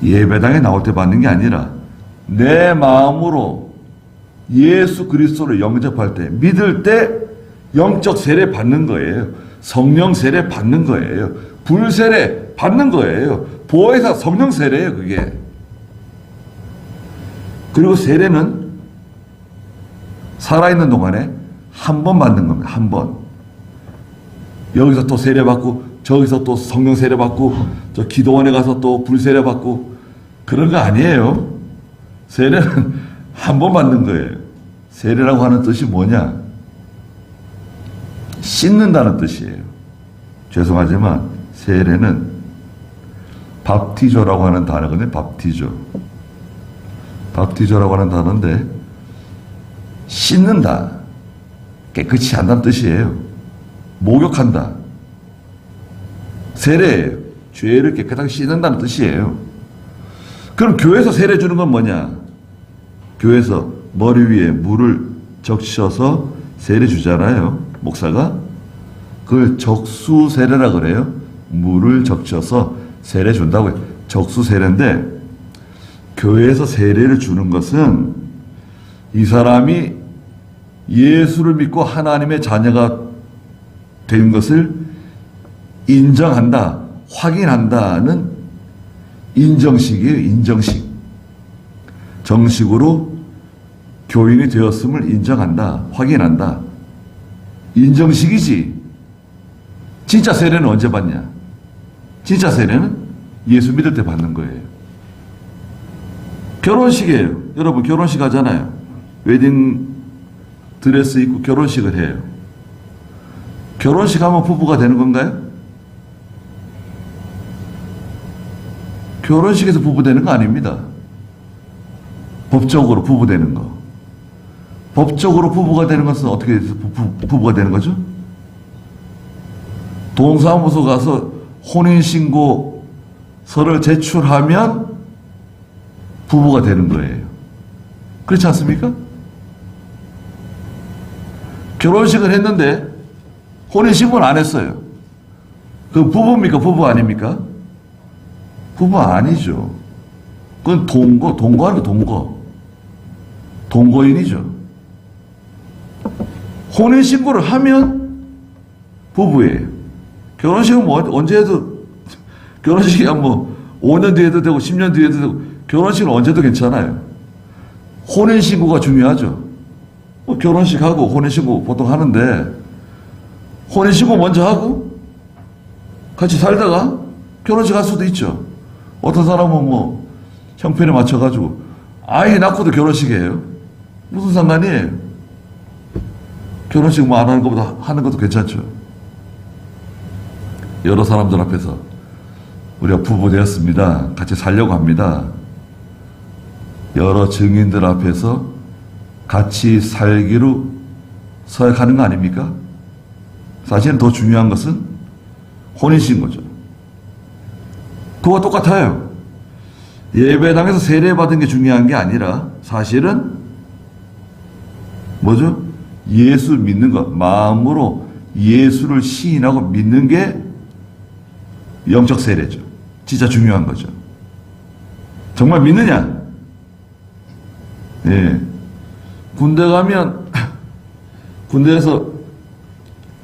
예배당에 나올 때 받는 게 아니라 내 마음으로 예수 그리스도를 영접할 때, 믿을 때 영적 세례 받는 거예요. 성령 세례 받는 거예요. 불세례 받는 거예요. 보혜사 성령 세례예요, 그게. 그리고 세례는 살아있는 동안에 한 번 받는 겁니다. 한 번. 여기서 또 세례 받고, 저기서 또 성령 세례 받고, 저 기도원에 가서 또 불세례 받고, 그런 거 아니에요. 세례는 한 번 받는 거예요. 세례라고 하는 뜻이 뭐냐? 씻는다는 뜻이에요. 죄송하지만 세례는 밥티조라고 하는 단어거든요. 밥티조. 밥티조라고 하는 단어인데 씻는다. 깨끗이 한다는 뜻이에요. 목욕한다. 세례예요. 죄를 깨끗하게 씻는다는 뜻이에요. 그럼 교회에서 세례 주는 건 뭐냐? 교회에서 머리 위에 물을 적셔서 세례 주잖아요. 목사가. 그걸 적수 세례라 그래요. 물을 적셔서 세례 준다고 해요. 적수 세례인데 교회에서 세례를 주는 것은 이 사람이 예수를 믿고 하나님의 자녀가 된 것을 인정한다, 확인한다는 인정식이에요. 인정식. 정식으로 교인이 되었음을 인정한다, 확인한다. 인정식이지. 진짜 세례는 언제 받냐? 진짜 세례는 예수 믿을 때 받는 거예요. 결혼식이에요. 여러분 결혼식 하잖아요. 웨딩 드레스 입고 결혼식을 해요. 결혼식 하면 부부가 되는 건가요? 결혼식에서 부부 되는 거 아닙니다. 법적으로 부부 되는 거. 법적으로 부부가 되는 것은 어떻게 해서 부부가 되는 거죠? 동사무소 가서 혼인신고서를 제출하면 부부가 되는 거예요. 그렇지 않습니까? 결혼식을 했는데 혼인신고는 안 했어요. 그 부부입니까? 부부 아닙니까? 부부 아니죠. 그건 동거하는 거 동거. 동거인이죠. 혼인신고를 하면 부부예요. 결혼식은 뭐 언제 해도, 결혼식이야 뭐 5년 뒤에도 되고 10년 뒤에도 되고, 결혼식은 언제도 괜찮아요. 혼인신고가 중요하죠. 뭐 결혼식하고 혼인신고 보통 하는데, 혼인신고 먼저 하고 같이 살다가 결혼식 할 수도 있죠. 어떤 사람은 뭐 형편에 맞춰가지고 아이 낳고도 결혼식이에요. 무슨 상관이에요? 결혼식 뭐 안 하는 것보다 하는 것도 괜찮죠. 여러 사람들 앞에서 우리가 부부 되었습니다. 같이 살려고 합니다. 여러 증인들 앞에서 같이 살기로 서약하는 거 아닙니까? 사실은 더 중요한 것은 혼인신고죠. 그거와 똑같아요. 예배당에서 세례받은 게 중요한 게 아니라 사실은 뭐죠? 예수 믿는 것. 마음으로 예수를 시인하고 믿는 게 영적 세례죠. 진짜 중요한 거죠. 정말 믿느냐? 예. 군대 가면, 군대에서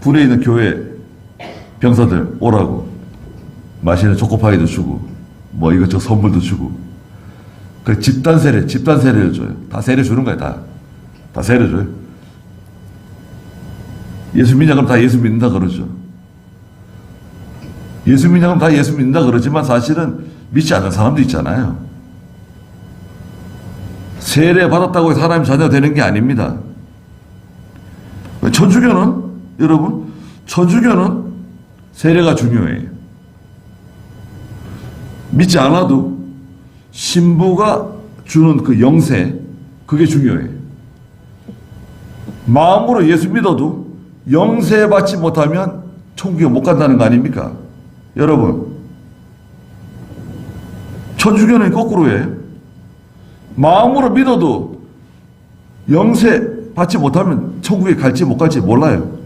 군에 있는 교회 병사들 오라고 맛있는 초코파이도 주고, 뭐 이것저것 선물도 주고, 그 집단 세례를 줘요. 다 세례 주는 거야, 다 세례 줘요. 예수 믿냐, 그럼 다 예수 믿는다 그러죠. 예수 믿냐, 그럼 다 예수 믿는다 그러지만 사실은 믿지 않는 사람도 있잖아요. 세례 받았다고 해서 하나님 자녀 되는 게 아닙니다. 천주교는, 여러분, 천주교는 세례가 중요해요. 믿지 않아도 신부가 주는 그 영세, 그게 중요해요. 마음으로 예수 믿어도 영세 받지 못하면 천국에 못 간다는 거 아닙니까? 여러분, 천주교는 거꾸로예요. 마음으로 믿어도 영세 받지 못하면 천국에 갈지 못 갈지 몰라요.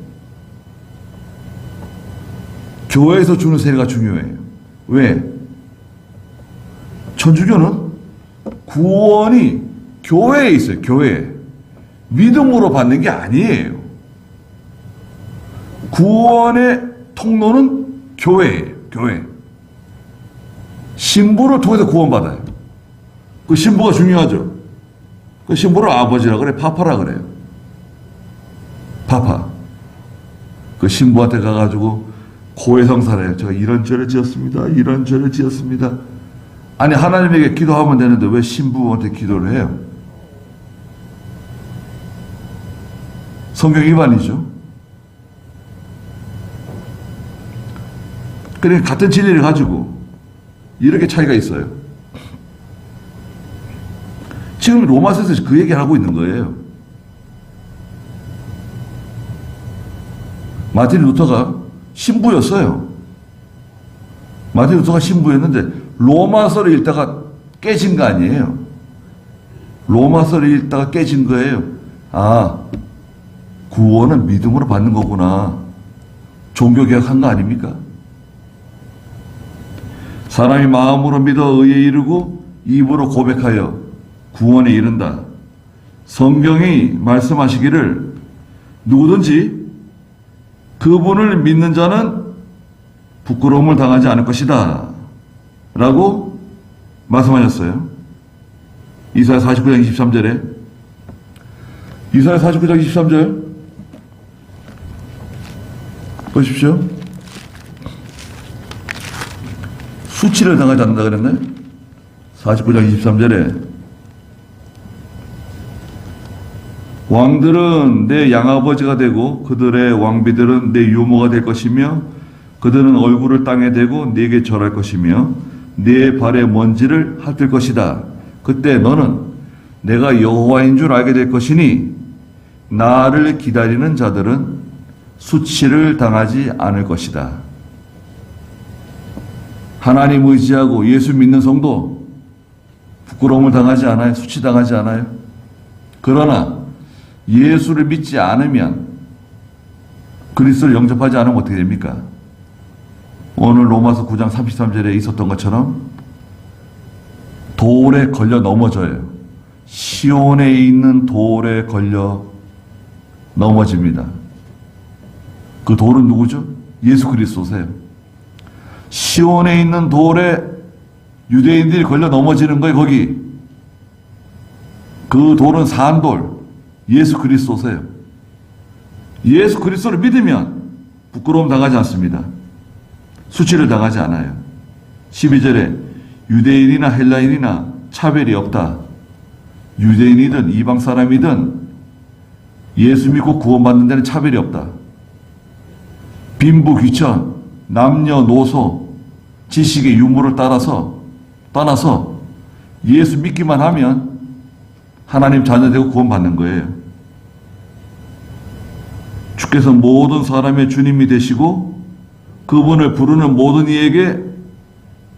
교회에서 주는 세례가 중요해요. 왜? 천주교는 구원이 교회에 있어요. 교회에. 믿음으로 받는 게 아니에요. 구원의 통로는 교회예요. 교회. 신부를 통해서 구원받아요. 그 신부가 중요하죠. 그 신부를 아버지라 그래. 파파라 그래요. 파파. 그 신부한테 가가지고 고해성사를 해요. 제가 이런 죄를 지었습니다. 이런 죄를 지었습니다. 아니, 하나님에게 기도하면 되는데 왜 신부한테 기도를 해요? 성경 위반이죠. 그러니까 같은 진리를 가지고 이렇게 차이가 있어요. 지금 로마서에서 그 얘기를 하고 있는 거예요. 마틴 루터가 신부였어요. 마틴 루터가 신부였는데 로마서를 읽다가 깨진 거 아니에요. 로마서를 읽다가 깨진 거예요. 아, 구원은 믿음으로 받는 거구나. 종교개혁한 거 아닙니까? 사람이 마음으로 믿어 의에 이르고 입으로 고백하여 구원에 이른다. 성경이 말씀하시기를 누구든지 그분을 믿는 자는 부끄러움을 당하지 않을 것이다 라고 말씀하셨어요. 이사야 49장 23절에 이사야 49장 23절 보십시오. 수치를 당하지 않는다 그랬나요? 49장 23절에 왕들은 내 양아버지가 되고 그들의 왕비들은 내 유모가 될 것이며 그들은 얼굴을 땅에 대고 네게 절할 것이며 네 발의 먼지를 핥을 것이다. 그때 너는 내가 여호와인 줄 알게 될 것이니 나를 기다리는 자들은 수치를 당하지 않을 것이다. 하나님 의지하고 예수 믿는 성도 부끄러움을 당하지 않아요. 수치당하지 않아요. 그러나 예수를 믿지 않으면 그리스도를 영접하지 않으면 어떻게 됩니까? 오늘 로마서 9장 33절에 있었던 것처럼 돌에 걸려 넘어져요. 시온에 있는 돌에 걸려 넘어집니다. 그 돌은 누구죠? 예수 그리스도세요. 시온에 있는 돌에 유대인들이 걸려 넘어지는 거예요. 거기 그 돌은 산돌 예수 그리스도세요. 예수 그리스도를 믿으면 부끄러움 당하지 않습니다. 수치를 당하지 않아요. 12절에 유대인이나 헬라인이나 차별이 없다. 유대인이든 이방 사람이든 예수 믿고 구원받는 데는 차별이 없다. 빈부 귀천, 남녀노소, 지식의 유무를 떠나서 예수 믿기만 하면 하나님 자녀 되고 구원받는 거예요. 주께서 모든 사람의 주님이 되시고 그분을 부르는 모든 이에게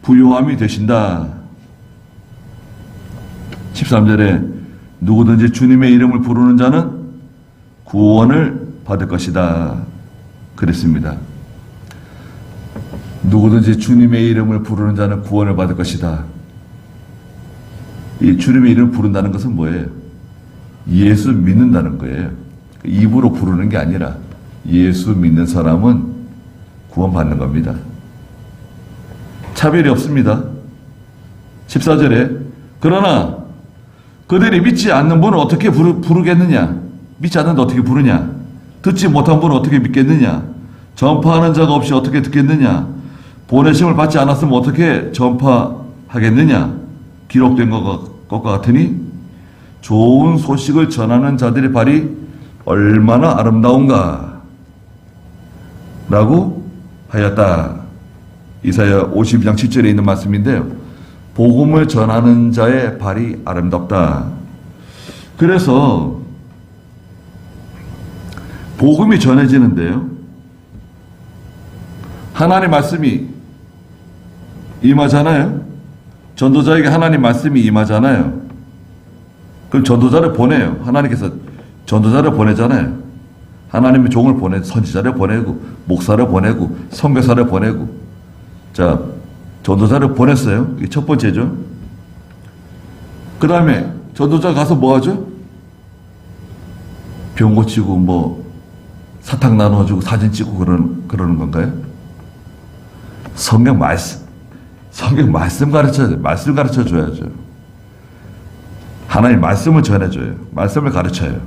부요함이 되신다. 13절에 누구든지 주님의 이름을 부르는 자는 구원을 받을 것이다. 그랬습니다. 누구든지 주님의 이름을 부르는 자는 구원을 받을 것이다. 이 주님의 이름을 부른다는 것은 뭐예요? 예수 믿는다는 거예요. 입으로 부르는 게 아니라 예수 믿는 사람은 구원받는 겁니다. 차별이 없습니다. 14절에 그러나 그들이 믿지 않는 분은 어떻게 부르겠느냐? 믿지 않는데 어떻게 부르냐? 듣지 못한 분은 어떻게 믿겠느냐? 전파하는 자가 없이 어떻게 듣겠느냐? 보내심을 받지 않았으면 어떻게 전파하겠느냐? 기록된 것과 같으니 좋은 소식을 전하는 자들의 발이 얼마나 아름다운가 라고 하였다. 이사야 52장 7절에 있는 말씀인데요. 복음을 전하는 자의 발이 아름답다. 그래서 복음이 전해지는데요. 하나님 말씀이 임하잖아요. 전도자에게 하나님 말씀이 임하잖아요. 그럼 전도자를 보내요. 하나님께서 전도자를 보내잖아요. 하나님의 종을 보내, 선지자를 보내고, 목사를 보내고, 선교사를 보내고. 자, 전도자를 보냈어요. 이게 첫 번째죠. 그 다음에 전도자 가서 뭐 하죠? 병 고치고, 사탕 나눠주고, 사진 찍고 그러는 건가요? 성경 말씀 가르쳐 줘야죠. 하나님 말씀을 전해줘요. 말씀을 가르쳐요.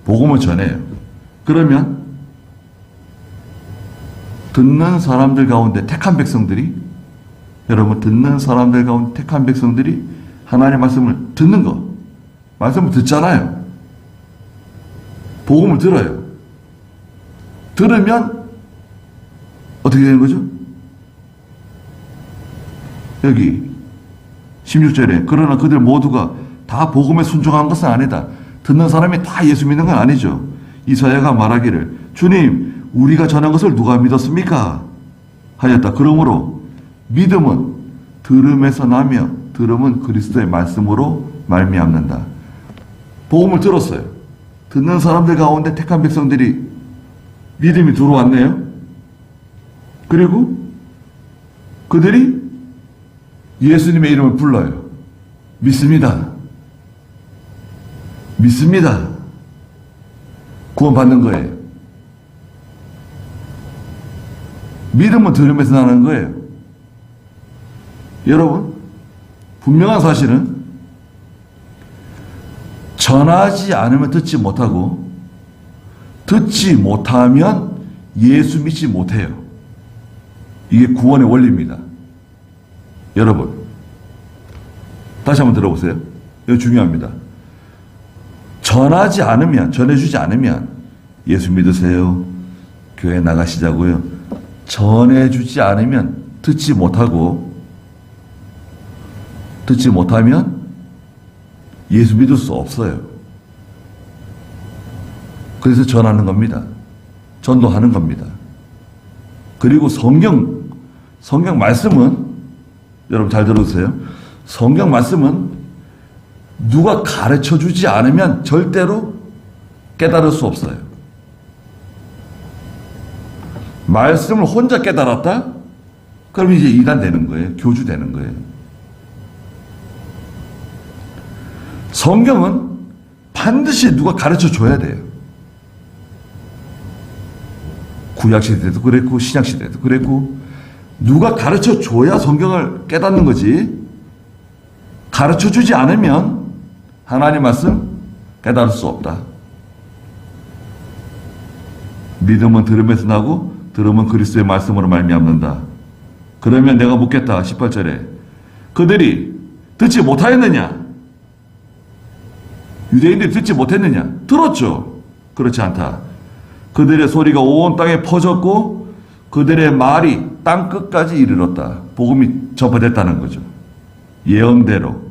복음을 전해요. 그러면 듣는 사람들 가운데 택한 백성들이, 여러분 듣는 사람들 가운데 택한 백성들이 하나님의 말씀을 듣는 거, 말씀을 듣잖아요. 복음을 들어요. 들으면 어떻게 되는 거죠? 여기 16절에 그러나 그들 모두가 다 복음에 순종한 것은 아니다. 듣는 사람이 다 예수 믿는 건 아니죠. 이사야가 말하기를 주님 우리가 전한 것을 누가 믿었습니까? 하였다. 그러므로 믿음은 들음에서 나며 들음은 그리스도의 말씀으로 말미암는다. 복음을 들었어요. 듣는 사람들 가운데 택한 백성들이 믿음이 들어왔네요. 그리고 그들이 예수님의 이름을 불러요. 믿습니다. 믿습니다. 구원받는 거예요. 믿음은 들음에서 나는 거예요. 여러분, 분명한 사실은 전하지 않으면 듣지 못하고 듣지 못하면 예수 믿지 못해요. 이게 구원의 원리입니다. 여러분, 다시 한번 들어보세요. 이거 중요합니다. 전하지 않으면, 전해주지 않으면 예수 믿으세요. 교회 나가시자고요. 전해주지 않으면 듣지 못하고 듣지 못하면 예수 믿을 수 없어요. 그래서 전하는 겁니다. 전도하는 겁니다. 그리고 성경 말씀은 여러분 잘 들어주세요. 성경 말씀은 누가 가르쳐 주지 않으면 절대로 깨달을 수 없어요. 말씀을 혼자 깨달았다? 그럼 이제 이단 되는 거예요. 교주 되는 거예요. 성경은 반드시 누가 가르쳐 줘야 돼요. 구약시대도 그랬고 신약시대도 그랬고 누가 가르쳐 줘야 성경을 깨닫는 거지. 가르쳐 주지 않으면 하나님 말씀 깨달을 수 없다. 믿음은 들음에서 나고 들음은 그리스도의 말씀으로 말미암는다. 그러면 내가 묻겠다. 18절에 그들이 듣지 못하였느냐? 유대인들이 듣지 못했느냐? 들었죠. 그렇지 않다. 그들의 소리가 온 땅에 퍼졌고 그들의 말이 땅 끝까지 이르렀다. 복음이 전파됐다는 거죠. 예언대로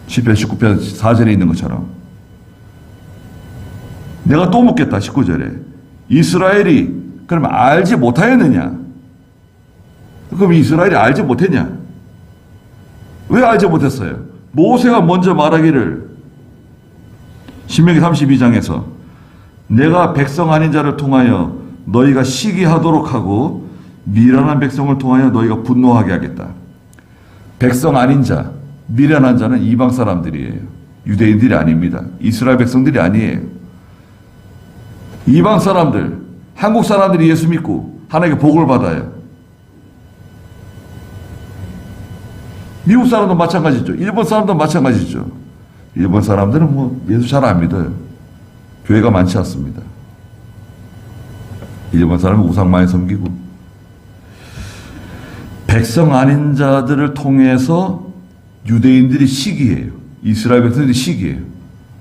시편 19편 4절에 있는 것처럼. 내가 또 묻겠다. 19절에 이스라엘이 그럼 알지 못하였느냐? 그럼 이스라엘이 알지 못했냐? 왜 알지 못했어요? 모세가 먼저 말하기를 신명기 32장에서 내가 백성 아닌 자를 통하여 너희가 시기하도록 하고 미련한 백성을 통하여 너희가 분노하게 하겠다. 백성 아닌 자, 미련한 자는 이방 사람들이에요. 유대인들이 아닙니다. 이스라엘 백성들이 아니에요. 이방 사람들, 한국 사람들이 예수 믿고 하나님께 복을 받아요. 미국 사람도 마찬가지죠. 일본 사람도 마찬가지죠. 일본 사람들은 뭐 예수 잘 안 믿어요. 교회가 많지 않습니다. 일본 사람은 우상 많이 섬기고. 백성 아닌 자들을 통해서 유대인들이 시기해요. 이스라엘 백성들이 시기해요.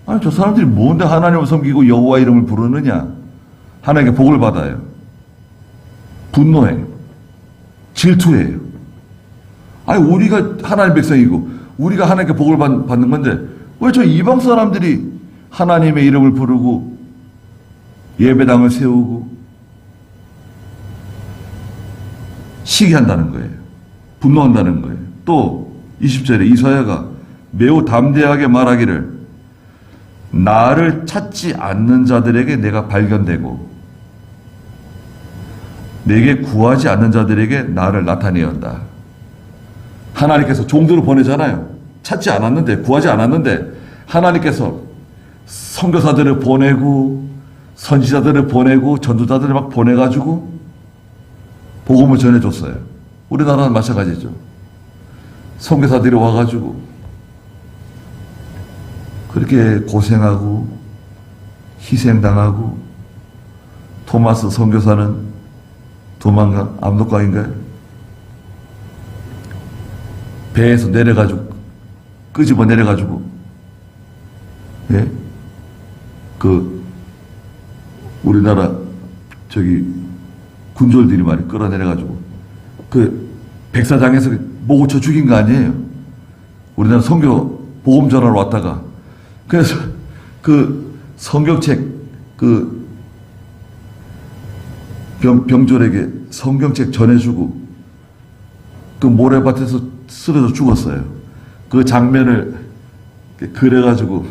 아니 저 사람들이 뭔데 하나님을 섬기고 여호와 이름을 부르느냐. 하나님께 복을 받아요. 분노해요. 질투해요. 아니 우리가 하나님 백성이고 우리가 하나님께 복을 받는 건데 왜 저 이방 사람들이 하나님의 이름을 부르고 예배당을 세우고 시기한다는 거예요. 분노한다는 거예요. 또 20절에 이사야가 매우 담대하게 말하기를 나를 찾지 않는 자들에게 내가 발견되고 내게 구하지 않는 자들에게 나를 나타내었다. 하나님께서 종들을 보내잖아요. 찾지 않았는데, 구하지 않았는데 하나님께서 선교사들을 보내고 선지자들을 보내고 전도자들을 막 보내가지고 복음을 전해줬어요. 우리나라는 마찬가지죠. 선교사들이 와가지고 그렇게 고생하고 희생당하고 토마스 선교사는 도망가 압록강인가요? 배에서 내려가지고 끄집어 내려가지고 예? 그 우리나라 저기 군졸들이 말이 끌어내려가지고 그 백사장에서 목 쳐 죽인 거 아니에요. 우리나라 선교 복음 전하러 왔다가 그래서 그 성경책 그 병졸에게 성경책 전해주고 그 모래밭에서 쓰러져 죽었어요. 그 장면을 그려가지고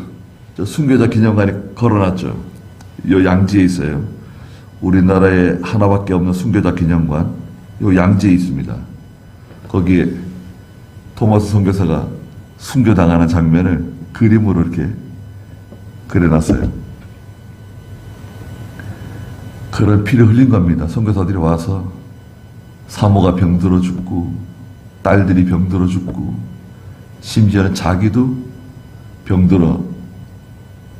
저 순교자 기념관에 걸어놨죠. 요 양지에 있어요. 우리나라에 하나밖에 없는 순교자 기념관 요 양지에 있습니다. 거기에 토마스 선교사가 순교당하는 장면을 그림으로 이렇게 그려놨어요. 그런 피를 흘린 겁니다. 선교사들이 와서 사모가 병들어 죽고 딸들이 병들어 죽고 심지어는 자기도 병들어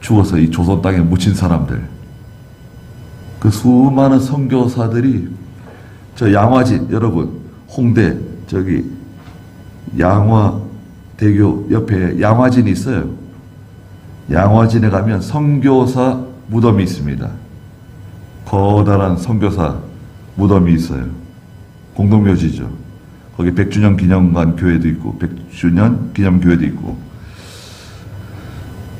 죽어서 이 조선 땅에 묻힌 사람들, 그 수많은 선교사들이 저 양화진, 여러분 홍대 저기 양화대교 옆에 양화진이 있어요. 양화진에 가면 선교사 무덤이 있습니다. 커다란 선교사 무덤이 있어요. 공동묘지죠. 거기 100주년 기념관 교회도 있고 100주년 기념교회도 있고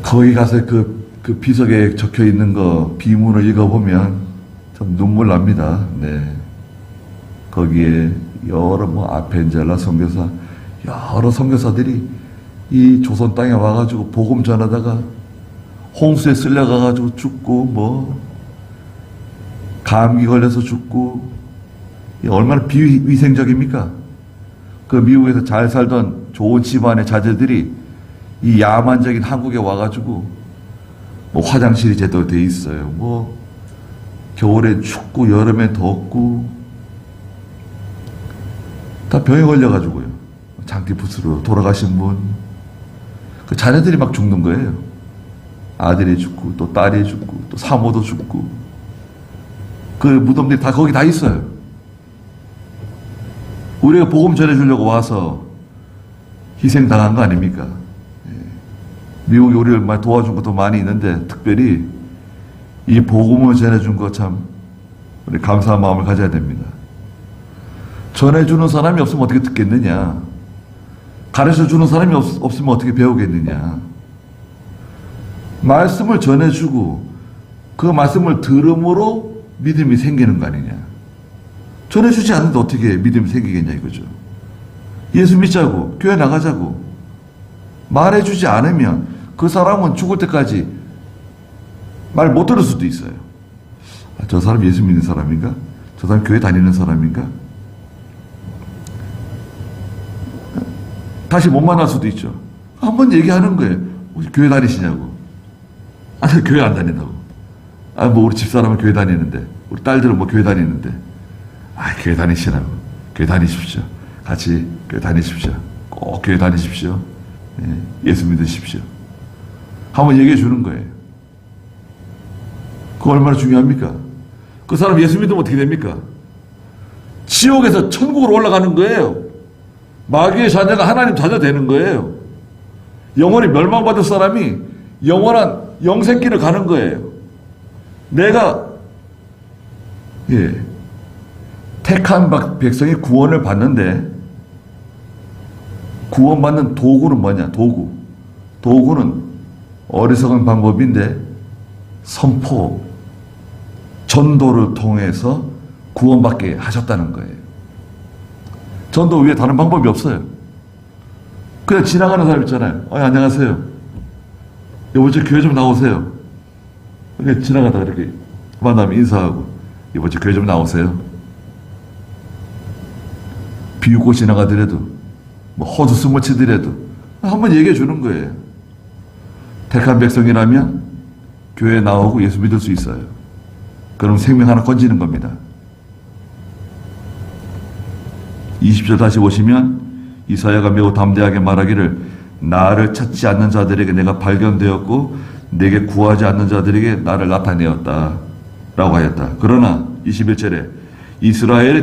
거기 가서 그 비석에 적혀 있는 거 비문을 읽어보면 참 눈물 납니다. 네. 거기에 여러 뭐 아펜젤라 선교사 여러 선교사들이 이 조선 땅에 와가지고 복음 전하다가 홍수에 쓸려가가지고 죽고 뭐 감기 걸려서 죽고 얼마나 비위생적입니까? 그 미국에서 잘 살던 좋은 집안의 자제들이 이 야만적인 한국에 와가지고 뭐 화장실이 제대로 돼 있어요. 뭐 겨울에 춥고 여름에 덥고 다 병에 걸려가지고요. 장티푸스로 돌아가신 분, 그 자녀들이 막 죽는 거예요. 아들이 죽고 또 딸이 죽고 또 사모도 죽고 그 무덤들이 다 거기 다 있어요. 우리가 복음 전해주려고 와서 희생당한 거 아닙니까? 미국이 우리를 많이 도와준 것도 많이 있는데 특별히 이 복음을 전해준 거 참 우리 감사한 마음을 가져야 됩니다. 전해주는 사람이 없으면 어떻게 듣겠느냐? 가르쳐주는 사람이 없으면 어떻게 배우겠느냐? 말씀을 전해주고 그 말씀을 들음으로 믿음이 생기는 거 아니냐? 전해주지 않는데 어떻게 믿음이 생기겠냐 이거죠. 예수 믿자고 교회 나가자고 말해주지 않으면 그 사람은 죽을 때까지 말 못 들을 수도 있어요. 저 사람 예수 믿는 사람인가? 저 사람 교회 다니는 사람인가? 다시 못 만날 수도 있죠. 한번 얘기하는 거예요. 혹시 교회 다니시냐고. 아니, 교회 안 다닌다고. 아, 뭐, 우리 집사람은 교회 다니는데, 우리 딸들은 뭐 교회 다니는데, 아, 교회 다니시라고. 교회 다니십시오. 같이 교회 다니십시오. 꼭 교회 다니십시오. 예, 예수 믿으십시오. 한번 얘기해 주는 거예요. 그거 얼마나 중요합니까? 그 사람 예수 믿으면 어떻게 됩니까? 지옥에서 천국으로 올라가는 거예요. 마귀의 자녀가 하나님 자녀 되는 거예요. 영원히 멸망받을 사람이 영원한 영생길을 가는 거예요. 내가 택한 백성이 구원을 받는데 구원받는 도구는 뭐냐? 도구는 어리석은 방법인데 선포, 전도를 통해서 구원받게 하셨다는 거예요. 전도 외에 다른 방법이 없어요. 그냥 지나가는 사람 있잖아요. 안녕하세요. 이번 주 교회 좀 나오세요. 그냥 지나가다가 이렇게 만나면 인사하고, 이번 주 교회 좀 나오세요. 비웃고 지나가더라도, 뭐 헛웃음을 치더라도 한번 얘기해 주는 거예요. 택한 백성이라면 교회에 나오고 예수 믿을 수 있어요. 그럼 생명 하나 건지는 겁니다. 20절 다시 보시면 이사야가 매우 담대하게 말하기를 나를 찾지 않는 자들에게 내가 발견되었고 내게 구하지 않는 자들에게 나를 나타내었다 라고 하였다. 그러나 21절에 이스라엘에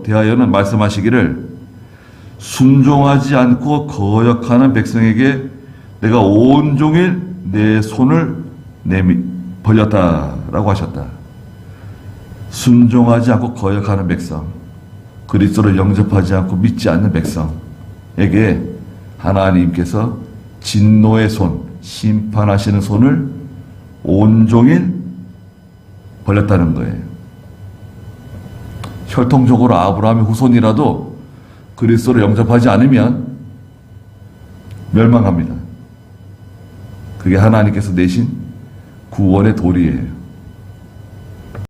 대하여는 말씀하시기를 순종하지 않고 거역하는 백성에게 내가 온종일 내 손을 벌렸다라고 하셨다. 순종하지 않고 거역하는 백성, 그리스도를 영접하지 않고 믿지 않는 백성에게 하나님께서 진노의 손, 심판하시는 손을 온종일 벌렸다는 거예요. 혈통적으로 아브라함의 후손이라도 그리스도를 영접하지 않으면 멸망합니다. 그게 하나님께서 내신 구원의 도리예요.